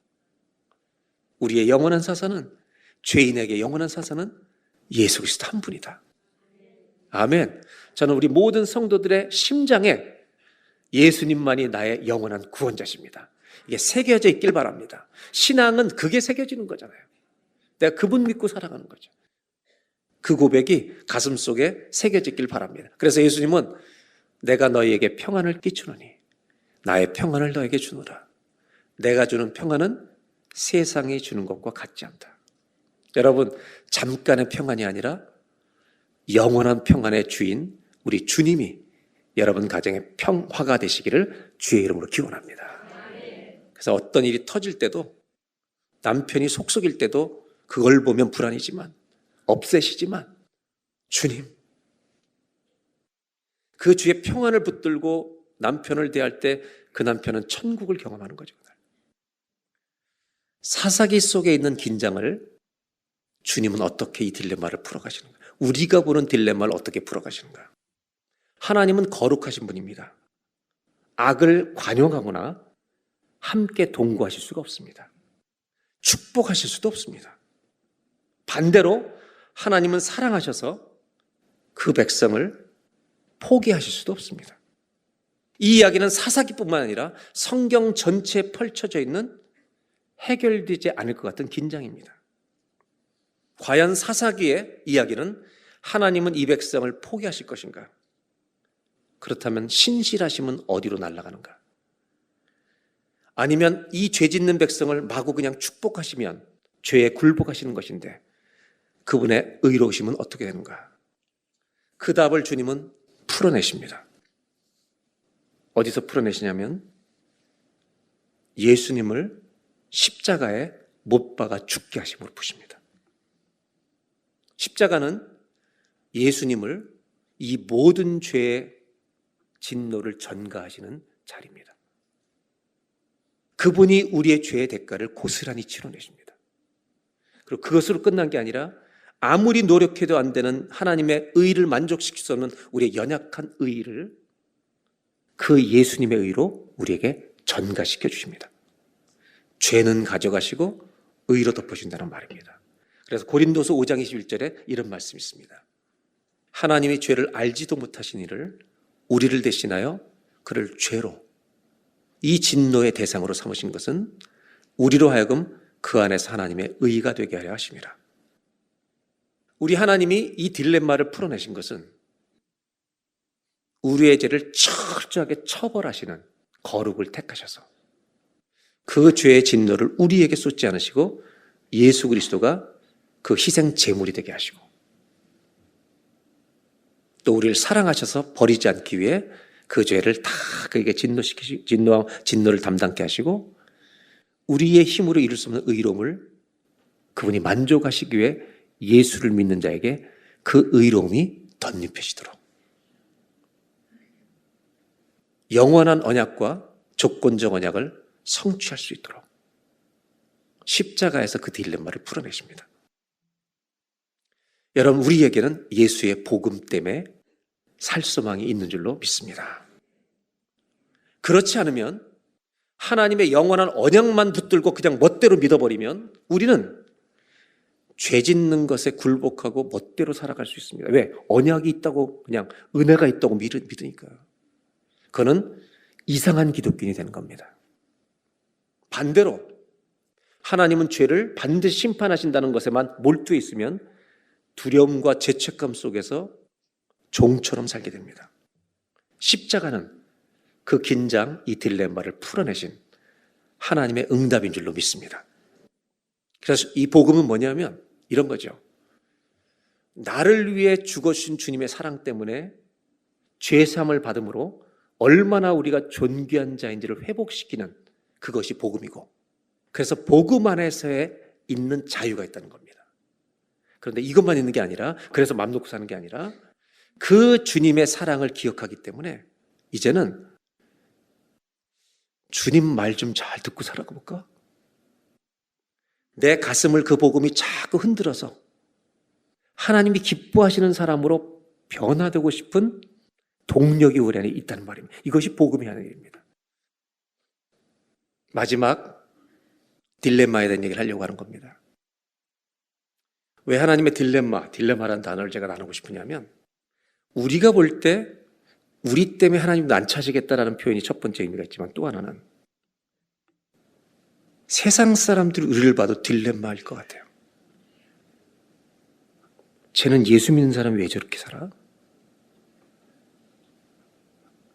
우리의 영원한 사사는, 죄인에게 영원한 사사는 예수 그리스도 한 분이다. 아멘. 저는 우리 모든 성도들의 심장에 예수님만이 나의 영원한 구원자십니다. 이게 새겨져 있길 바랍니다. 신앙은 그게 새겨지는 거잖아요. 내가 그분 믿고 살아가는 거죠. 그 고백이 가슴 속에 새겨지길 바랍니다. 그래서 예수님은 내가 너희에게 평안을 끼치노니 나의 평안을 너에게 주노라. 내가 주는 평안은 세상이 주는 것과 같지 않다. 여러분, 잠깐의 평안이 아니라 영원한 평안의 주인 우리 주님이 여러분 가정의 평화가 되시기를 주의 이름으로 기원합니다. 그래서 어떤 일이 터질 때도, 남편이 속속일 때도 그걸 보면 불안이지만, 없애시지만 주님, 그 주의 평안을 붙들고 남편을 대할 때 그 남편은 천국을 경험하는 거죠. 사사기 속에 있는 긴장을 주님은 어떻게 이 딜레마를 풀어가시는가? 우리가 보는 딜레마를 어떻게 풀어가시는가? 하나님은 거룩하신 분입니다. 악을 관용하거나 함께 동거하실 수가 없습니다. 축복하실 수도 없습니다. 반대로 하나님은 사랑하셔서 그 백성을 포기하실 수도 없습니다. 이 이야기는 사사기뿐만 아니라 성경 전체에 펼쳐져 있는 해결되지 않을 것 같은 긴장입니다. 과연 사사기의 이야기는 하나님은 이 백성을 포기하실 것인가? 그렇다면 신실하심은 어디로 날아가는가? 아니면 이 죄 짓는 백성을 마구 그냥 축복하시면 죄에 굴복하시는 것인데 그분의 의로우심은 어떻게 되는가? 그 답을 주님은 풀어내십니다. 어디서 풀어내시냐면 예수님을 십자가에 못 박아 죽게 하심으로 푸십니다. 십자가는 예수님을 이 모든 죄의 진노를 전가하시는 자리입니다. 그분이 우리의 죄의 대가를 고스란히 치러내십니다. 그리고 그것으로 끝난 게 아니라 아무리 노력해도 안 되는 하나님의 의를 만족시킬 수 없는 우리의 연약한 의를 그 예수님의 의로 우리에게 전가시켜 주십니다. 죄는 가져가시고 의로 덮어준다는 말입니다. 그래서 고린도서 5장 21절에 이런 말씀이 있습니다. 하나님이 죄를 알지도 못하신 이를 우리를 대신하여 그를 죄로, 이 진노의 대상으로 삼으신 것은 우리로 하여금 그 안에서 하나님의 의가 되게 하려 하심이라. 우리 하나님이 이 딜레마를 풀어내신 것은 우리의 죄를 철저하게 처벌하시는 거룩을 택하셔서 그 죄의 진노를 우리에게 쏟지 않으시고 예수 그리스도가 그 희생 제물이 되게 하시고 또 우리를 사랑하셔서 버리지 않기 위해 그 죄를 다 그에게 진노를 담당케 하시고 우리의 힘으로 이룰 수 없는 의로움을 그분이 만족하시기 위해 예수를 믿는 자에게 그 의로움이 덧입혀지도록 영원한 언약과 조건적 언약을 성취할 수 있도록 십자가에서 그 딜레마를 풀어내십니다. 여러분, 우리에게는 예수의 복음 때문에 살 소망이 있는 줄로 믿습니다. 그렇지 않으면 하나님의 영원한 언약만 붙들고 그냥 멋대로 믿어버리면 우리는 죄 짓는 것에 굴복하고 멋대로 살아갈 수 있습니다. 왜? 언약이 있다고 그냥 은혜가 있다고 믿으니까요. 그거는 이상한 기독교인이 되는 겁니다. 반대로 하나님은 죄를 반드시 심판하신다는 것에만 몰두해 있으면 두려움과 죄책감 속에서 종처럼 살게 됩니다. 십자가는 그 긴장, 이 딜레마를 풀어내신 하나님의 응답인 줄로 믿습니다. 그래서 이 복음은 뭐냐면 이런 거죠. 나를 위해 죽으신 주님의 사랑 때문에 죄사함을 받음으로 얼마나 우리가 존귀한 자인지를 회복시키는 그것이 복음이고, 그래서 복음 안에서의 있는 자유가 있다는 겁니다. 그런데 이것만 있는 게 아니라, 그래서 맘 놓고 사는 게 아니라 그 주님의 사랑을 기억하기 때문에 이제는 주님 말 좀 잘 듣고 살아볼까? 내 가슴을 그 복음이 자꾸 흔들어서 하나님이 기뻐하시는 사람으로 변화되고 싶은 동력이 우리 안에 있다는 말입니다. 이것이 복음이 하는 일입니다. 마지막 딜레마에 대한 얘기를 하려고 하는 겁니다. 왜 하나님의 딜레마라는 단어를 제가 나누고 싶으냐면, 우리가 볼 때 우리 때문에 하나님 난 찾으겠다라는 표현이 첫 번째 의미가 있지만, 또 하나는 세상 사람들이 우리를 봐도 딜레마일 것 같아요. 쟤는 예수 믿는 사람이 왜 저렇게 살아?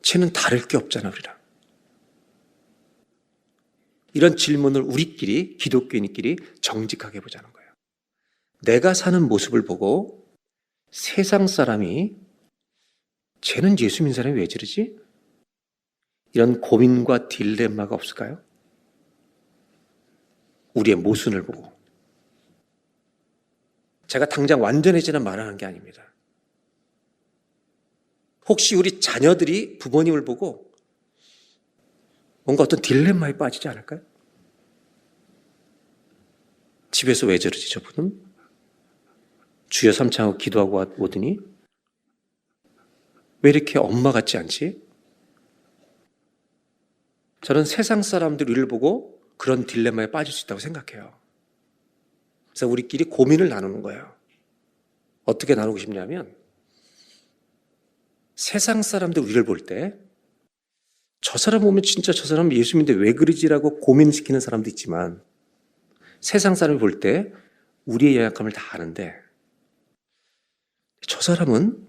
쟤는 다를 게 없잖아, 우리랑. 이런 질문을 우리끼리, 기독교인끼리 정직하게 보자는 거예요. 내가 사는 모습을 보고 세상 사람이 쟤는 예수 믿는 사람이 왜 저러지? 이런 고민과 딜레마가 없을까요? 우리의 모순을 보고. 제가 당장 완전해지는 말하는 게 아닙니다. 혹시 우리 자녀들이 부모님을 보고 뭔가 어떤 딜레마에 빠지지 않을까요? 집에서 왜 저러지 저분은? 주여 삼창하고 기도하고 오더니 왜 이렇게 엄마 같지 않지? 저는 세상 사람들 우리를 보고 그런 딜레마에 빠질 수 있다고 생각해요. 그래서 우리끼리 고민을 나누는 거예요. 어떻게 나누고 싶냐면, 세상 사람들 우리를 볼 때 저 사람 보면 진짜 저 사람 예수 믿는데 왜 그러지라고 고민시키는 사람도 있지만, 세상 사람이 볼 때 우리의 연약함을 다 아는데 저 사람은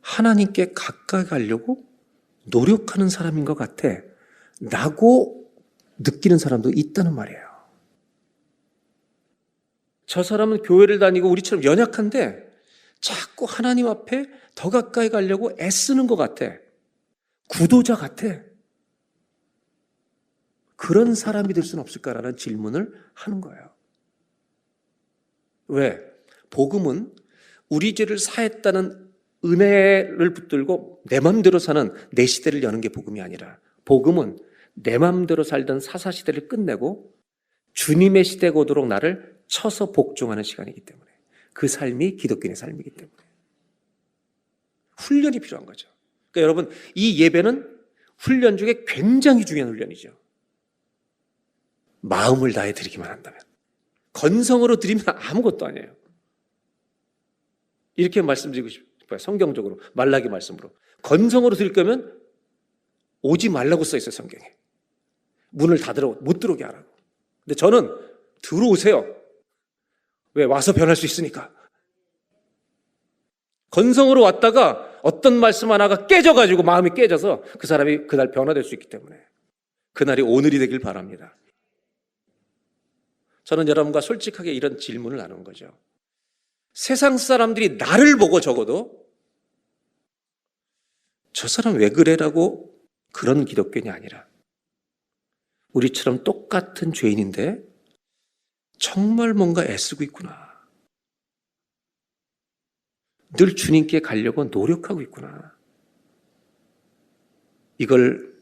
하나님께 가까이 가려고 노력하는 사람인 것 같아 라고 느끼는 사람도 있다는 말이에요. 저 사람은 교회를 다니고 우리처럼 연약한데 자꾸 하나님 앞에 더 가까이 가려고 애쓰는 것 같아. 구도자 같아. 그런 사람이 될 수는 없을까라는 질문을 하는 거예요. 왜? 복음은 우리 죄를 사했다는 은혜를 붙들고 내 맘대로 사는 내 시대를 여는 게 복음이 아니라, 복음은 내 맘대로 살던 사사시대를 끝내고 주님의 시대가 오도록 나를 쳐서 복종하는 시간이기 때문에, 그 삶이 기독교인의 삶이기 때문에 훈련이 필요한 거죠. 그러니까 여러분, 이 예배는 훈련 중에 굉장히 중요한 훈련이죠. 마음을 다해 드리기만 한다면. 건성으로 드리면 아무것도 아니에요. 이렇게 말씀드리고 싶어요. 성경적으로, 말라기 말씀으로. 건성으로 드릴 거면 오지 말라고 써 있어요, 성경에. 문을 닫으라고, 못 들어오게 하라고. 근데 저는 들어오세요. 왜? 와서 변할 수 있으니까. 건성으로 왔다가 어떤 말씀 하나가 깨져가지고 마음이 깨져서 그 사람이 그날 변화될 수 있기 때문에 그날이 오늘이 되길 바랍니다. 저는 여러분과 솔직하게 이런 질문을 나눈 거죠. 세상 사람들이 나를 보고 적어도 저 사람 왜 그래라고 그런 기독교인이 아니라 우리처럼 똑같은 죄인인데 정말 뭔가 애쓰고 있구나. 늘 주님께 가려고 노력하고 있구나. 이걸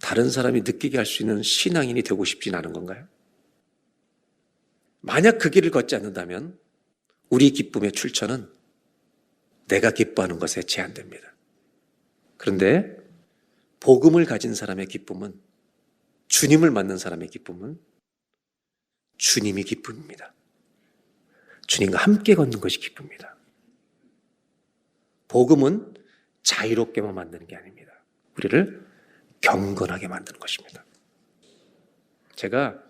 다른 사람이 느끼게 할 수 있는 신앙인이 되고 싶진 않은 건가요? 만약 그 길을 걷지 않는다면 우리 기쁨의 출처는 내가 기뻐하는 것에 제한됩니다. 그런데 복음을 가진 사람의 기쁨은, 주님을 만난 사람의 기쁨은 주님이 기쁨입니다. 주님과 함께 걷는 것이 기쁨입니다. 복음은 자유롭게만 만드는 게 아닙니다. 우리를 경건하게 만드는 것입니다. 제가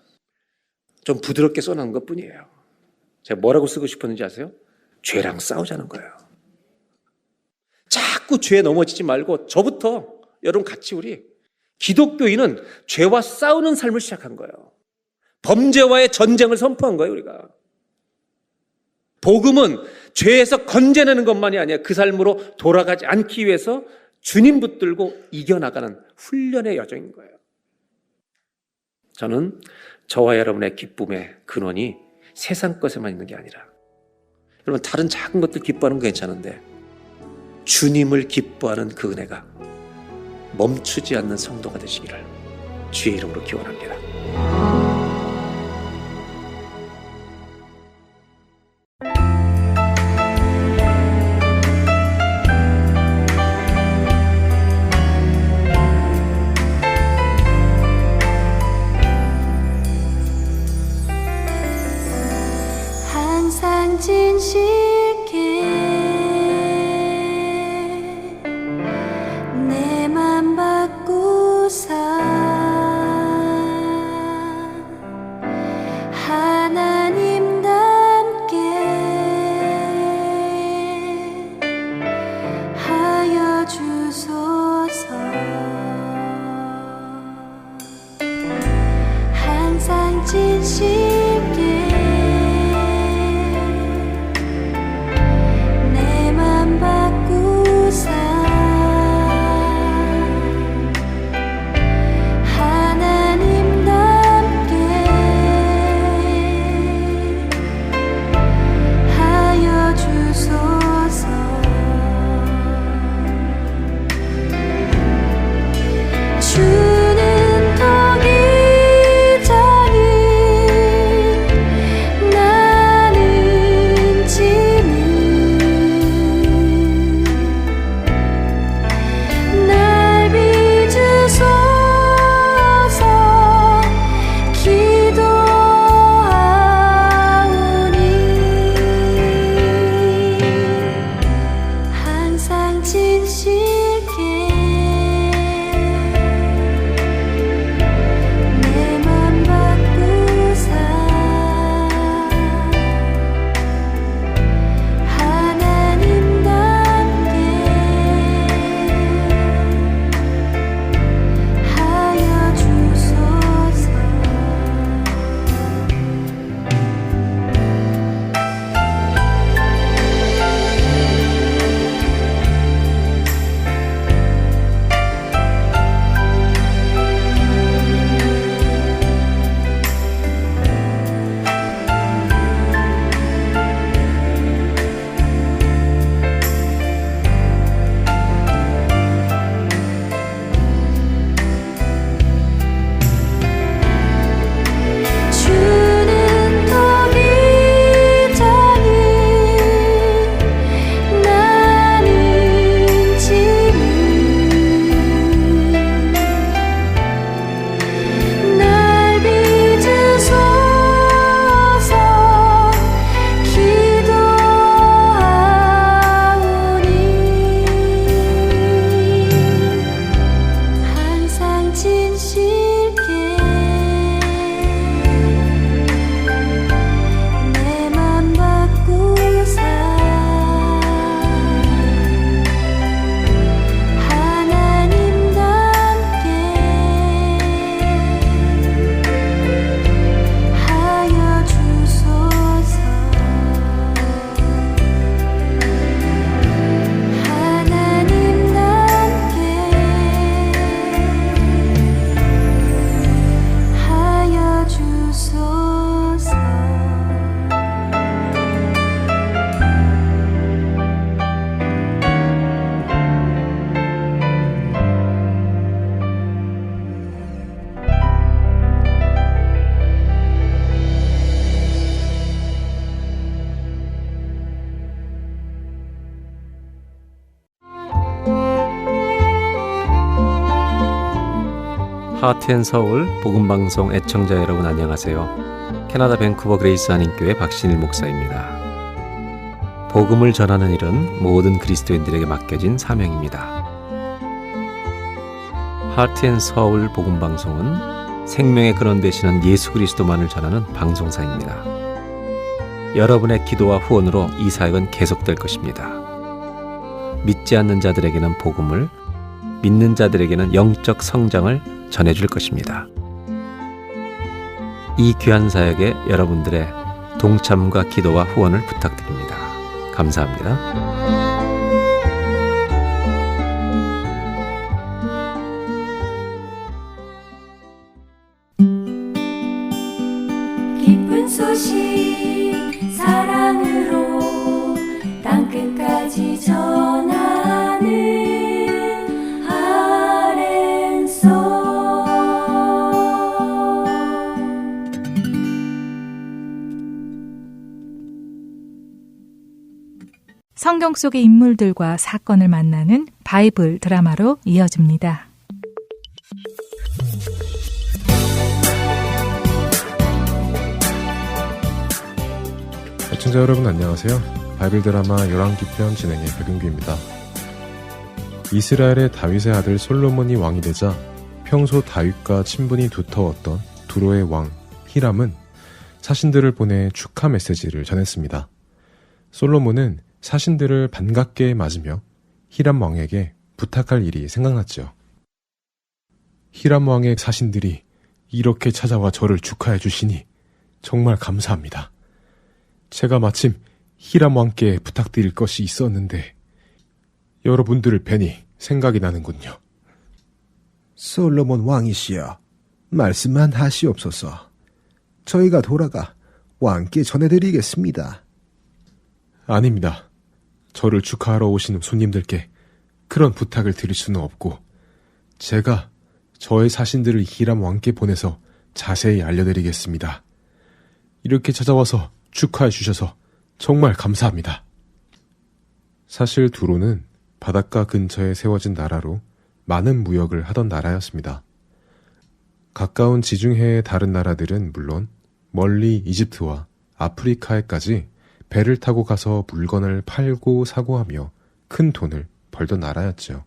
좀 부드럽게 써놓은 것 뿐이에요. 제가 뭐라고 쓰고 싶었는지 아세요? 죄랑 싸우자는 거예요. 자꾸 죄에 넘어지지 말고 저부터 여러분 같이 우리 기독교인은 죄와 싸우는 삶을 시작한 거예요. 범죄와의 전쟁을 선포한 거예요, 우리가. 복음은 죄에서 건져내는 것만이 아니라 그 삶으로 돌아가지 않기 위해서 주님 붙들고 이겨나가는 훈련의 여정인 거예요. 저는 저와 여러분의 기쁨의 근원이 세상 것에만 있는 게 아니라, 여러분 다른 작은 것들 기뻐하는 거 괜찮은데 주님을 기뻐하는 그 은혜가 멈추지 않는 성도가 되시기를 주의 이름으로 기원합니다. 항상 진실게 내 맘 바꾸사 하나님답게 하여 주소서. 항상 진실게 주는 더 이장이 하트앤서울 복음방송 애청자 여러분 안녕하세요. 캐나다 밴쿠버 그레이스 한인교회 박신일 목사입니다. 복음을 전하는 일은 모든 그리스도인들에게 맡겨진 사명입니다. 하트앤서울 복음방송은 생명의 근원 되시는 예수 그리스도만을 전하는 방송사입니다. 여러분의 기도와 후원으로 이 사역은 계속될 것입니다. 믿지 않는 자들에게는 복음을, 믿는 자들에게는 영적 성장을 전해줄 것입니다. 이 귀한 사역에 여러분들의 동참과 기도와 후원을 부탁드립니다. 감사합니다. 기쁜 소식 사랑으로 땅끝까지 전하는 성경 속의 인물들과 사건을 만나는 바이블 드라마로 이어집니다. 애청자 여러분 안녕하세요. 바이블 드라마 열왕기편 진행의 백은규입니다. 이스라엘의 다윗의 아들 솔로몬이 왕이 되자 평소 다윗과 친분이 두터웠던 두로의 왕 히람은 사신들을 보내 축하 메시지를 전했습니다. 솔로몬은 사신들을 반갑게 맞으며 히람 왕에게 부탁할 일이 생각났죠. 히람 왕의 사신들이 이렇게 찾아와 저를 축하해 주시니 정말 감사합니다. 제가 마침 히람 왕께 부탁드릴 것이 있었는데 여러분들을 뵈니 생각이 나는군요. 솔로몬 왕이시여, 말씀만 하시옵소서. 저희가 돌아가 왕께 전해드리겠습니다. 아닙니다. 저를 축하하러 오신 손님들께 그런 부탁을 드릴 수는 없고 제가 저의 사신들을 히람 왕께 보내서 자세히 알려드리겠습니다. 이렇게 찾아와서 축하해 주셔서 정말 감사합니다. 사실 두로는 바닷가 근처에 세워진 나라로 많은 무역을 하던 나라였습니다. 가까운 지중해의 다른 나라들은 물론 멀리 이집트와 아프리카에까지 배를 타고 가서 물건을 팔고 사고 하며 큰 돈을 벌던 나라였죠.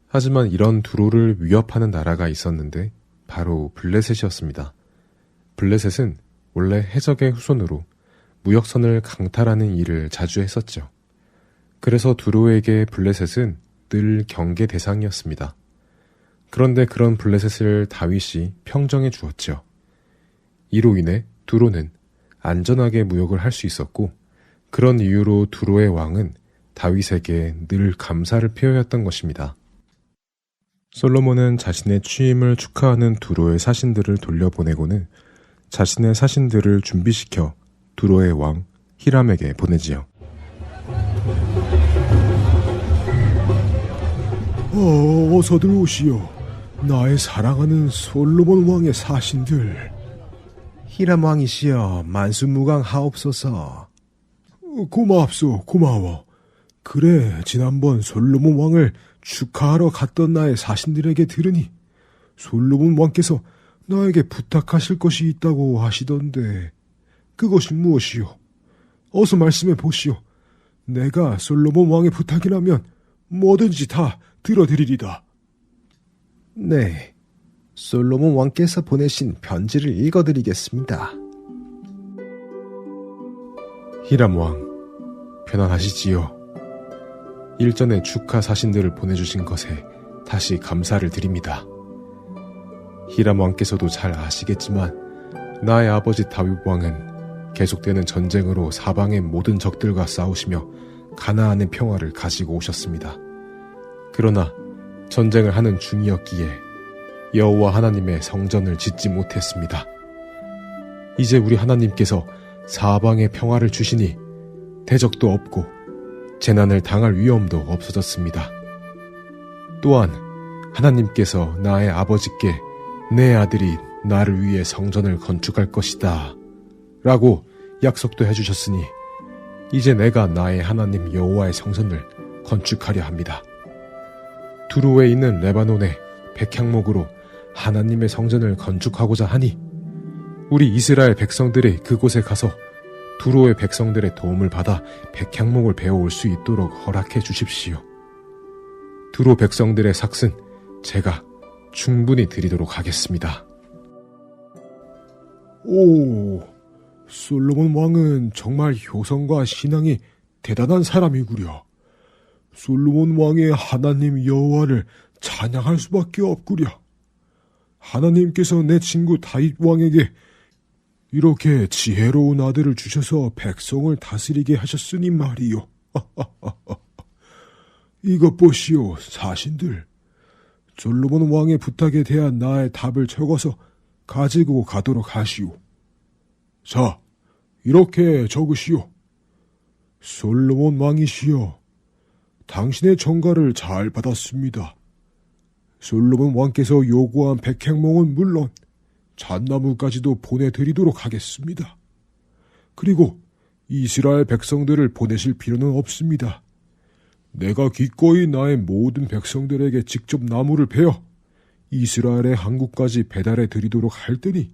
하지만 이런 두로를 위협하는 나라가 있었는데 바로 블레셋이었습니다. 블레셋은 원래 해적의 후손으로 무역선을 강탈하는 일을 자주 했었죠. 그래서 두로에게 블레셋은 늘 경계 대상이었습니다. 그런데 그런 블레셋을 다윗이 평정해 주었죠. 이로 인해 두로는 안전하게 무역을 할 수 있었고 그런 이유로 두로의 왕은 다윗에게 늘 감사를 표하였던 것입니다. 솔로몬은 자신의 취임을 축하하는 두로의 사신들을 돌려보내고는 자신의 사신들을 준비시켜 두로의 왕 히람에게 보내지요. 어서들 오시오. 나의 사랑하는 솔로몬 왕의 사신들. 히람 왕이시여, 만수무강하옵소서. 고마옵소, 고마워. 그래, 지난번 솔로몬 왕을 축하하러 갔던 나의 사신들에게 들으니 솔로몬 왕께서 나에게 부탁하실 것이 있다고 하시던데 그것이 무엇이오? 어서 말씀해 보시오. 내가 솔로몬 왕의 부탁이라면 뭐든지 다 들어드리리다. 네, 솔로몬 왕께서 보내신 편지를 읽어드리겠습니다. 히람 왕, 편안하시지요? 일전에 축하 사신들을 보내주신 것에 다시 감사를 드립니다. 히람 왕께서도 잘 아시겠지만 나의 아버지 다윗 왕은 계속되는 전쟁으로 사방의 모든 적들과 싸우시며 가나안의 평화를 가지고 오셨습니다. 그러나 전쟁을 하는 중이었기에 여호와 하나님의 성전을 짓지 못했습니다. 이제 우리 하나님께서 사방의 평화를 주시니 대적도 없고 재난을 당할 위험도 없어졌습니다. 또한 하나님께서 나의 아버지께 내 아들이 나를 위해 성전을 건축할 것이다 라고 약속도 해주셨으니 이제 내가 나의 하나님 여호와의 성전을 건축하려 합니다. 두루에 있는 레바논의 백향목으로 하나님의 성전을 건축하고자 하니 우리 이스라엘 백성들이 그곳에 가서 두로의 백성들의 도움을 받아 백향목을 베어올 수 있도록 허락해 주십시오. 두로 백성들의 삭은 제가 충분히 드리도록 하겠습니다. 오, 솔로몬 왕은 정말 효성과 신앙이 대단한 사람이구려. 솔로몬 왕의 하나님 여호와를 찬양할 수밖에 없구려. 하나님께서 내 친구 다윗 왕에게 이렇게 지혜로운 아들을 주셔서 백성을 다스리게 하셨으니 말이요. 이것 보시오, 사신들. 솔로몬 왕의 부탁에 대한 나의 답을 적어서 가지고 가도록 하시오. 자, 이렇게 적으시오. 솔로몬 왕이시여, 당신의 전가를 잘 받았습니다. 솔로몬 왕께서 요구한 백향목은 물론 잣나무까지도 보내드리도록 하겠습니다. 그리고 이스라엘 백성들을 보내실 필요는 없습니다. 내가 기꺼이 나의 모든 백성들에게 직접 나무를 베어 이스라엘의 항구까지 배달해 드리도록 할 테니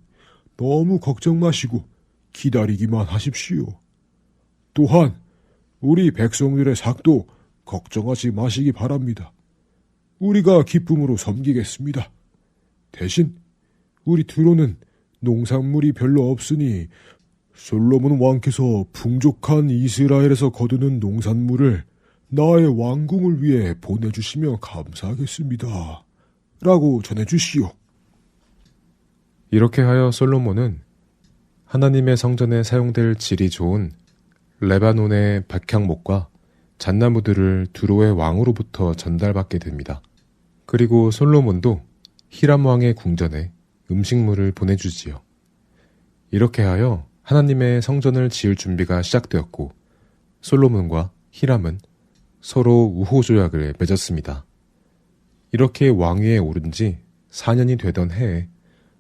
너무 걱정 마시고 기다리기만 하십시오. 또한 우리 백성들의 삭도 걱정하지 마시기 바랍니다. 우리가 기쁨으로 섬기겠습니다. 대신 우리 두로는 농산물이 별로 없으니 솔로몬 왕께서 풍족한 이스라엘에서 거두는 농산물을 나의 왕궁을 위해 보내주시면 감사하겠습니다. 라고 전해주시오. 이렇게 하여 솔로몬은 하나님의 성전에 사용될 질이 좋은 레바논의 백향목과 잣나무들을 두로의 왕으로부터 전달받게 됩니다. 그리고 솔로몬도 히람 왕의 궁전에 음식물을 보내주지요. 이렇게 하여 하나님의 성전을 지을 준비가 시작되었고 솔로몬과 히람은 서로 우호조약을 맺었습니다. 이렇게 왕위에 오른 지 4년이 되던 해에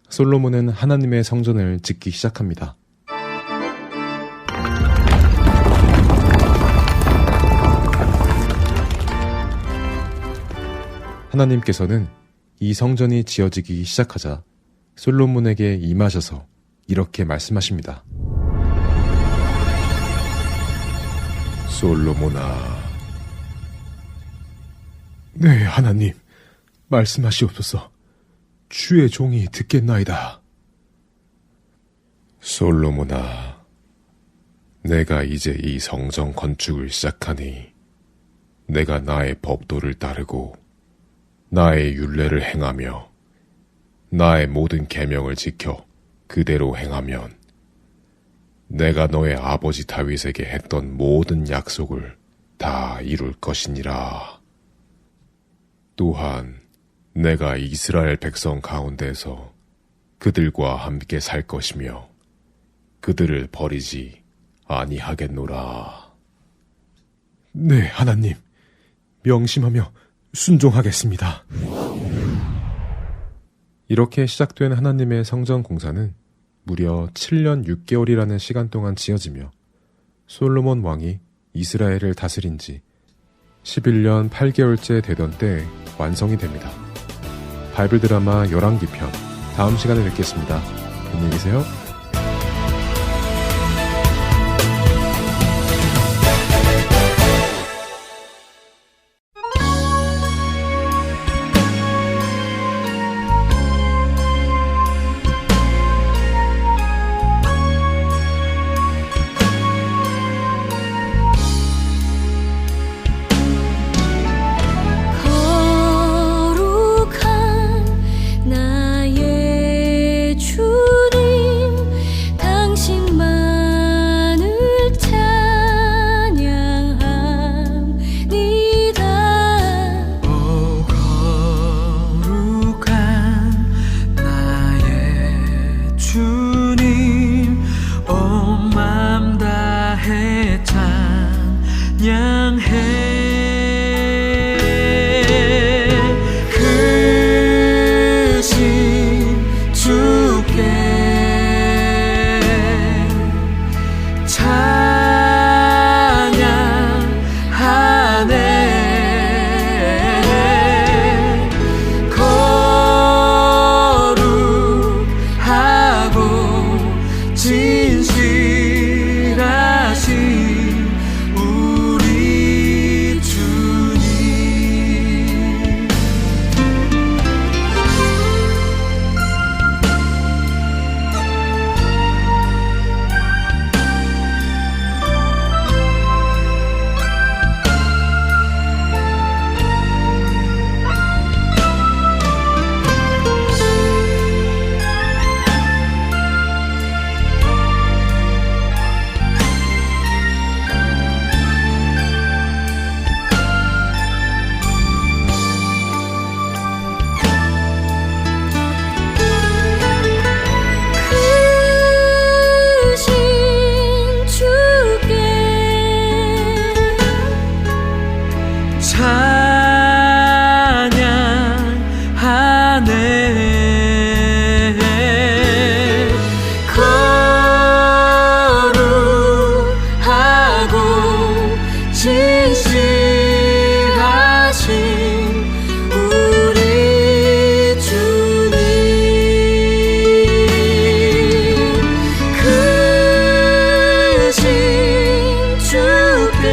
솔로몬은 하나님의 성전을 짓기 시작합니다. 하나님께서는 이 성전이 지어지기 시작하자 솔로몬에게 임하셔서 이렇게 말씀하십니다. 솔로몬아. 네, 하나님. 말씀하시옵소서. 주의 종이 듣겠나이다. 솔로몬아, 내가 이제 이 성전 건축을 시작하니 내가 나의 법도를 따르고 나의 율례를 행하며 나의 모든 계명을 지켜 그대로 행하면 내가 너의 아버지 다윗에게 했던 모든 약속을 다 이룰 것이니라. 또한 내가 이스라엘 백성 가운데서 그들과 함께 살 것이며 그들을 버리지 아니하겠노라. 네, 하나님. 명심하며 순종하겠습니다. 이렇게 시작된 하나님의 성전 공사는 무려 7년 6개월이라는 시간 동안 지어지며 솔로몬 왕이 이스라엘을 다스린 지 11년 8개월째 되던 때에 완성이 됩니다. 바이블 드라마 열왕기 편, 다음 시간에 뵙겠습니다. 안녕히 계세요. 진실하신 우리 주님. 찬양하네. 거룩하고 진실하신 우리 주님. 크신 주께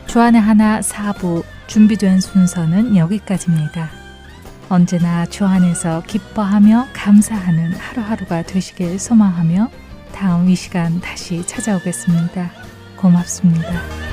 주안의 하나 4부 준비된 순서는 여기까지입니다. 언제나 주 안에서 기뻐하며 감사하는 하루하루가 되시길 소망하며 다음 이 시간 다시 찾아오겠습니다. 고맙습니다.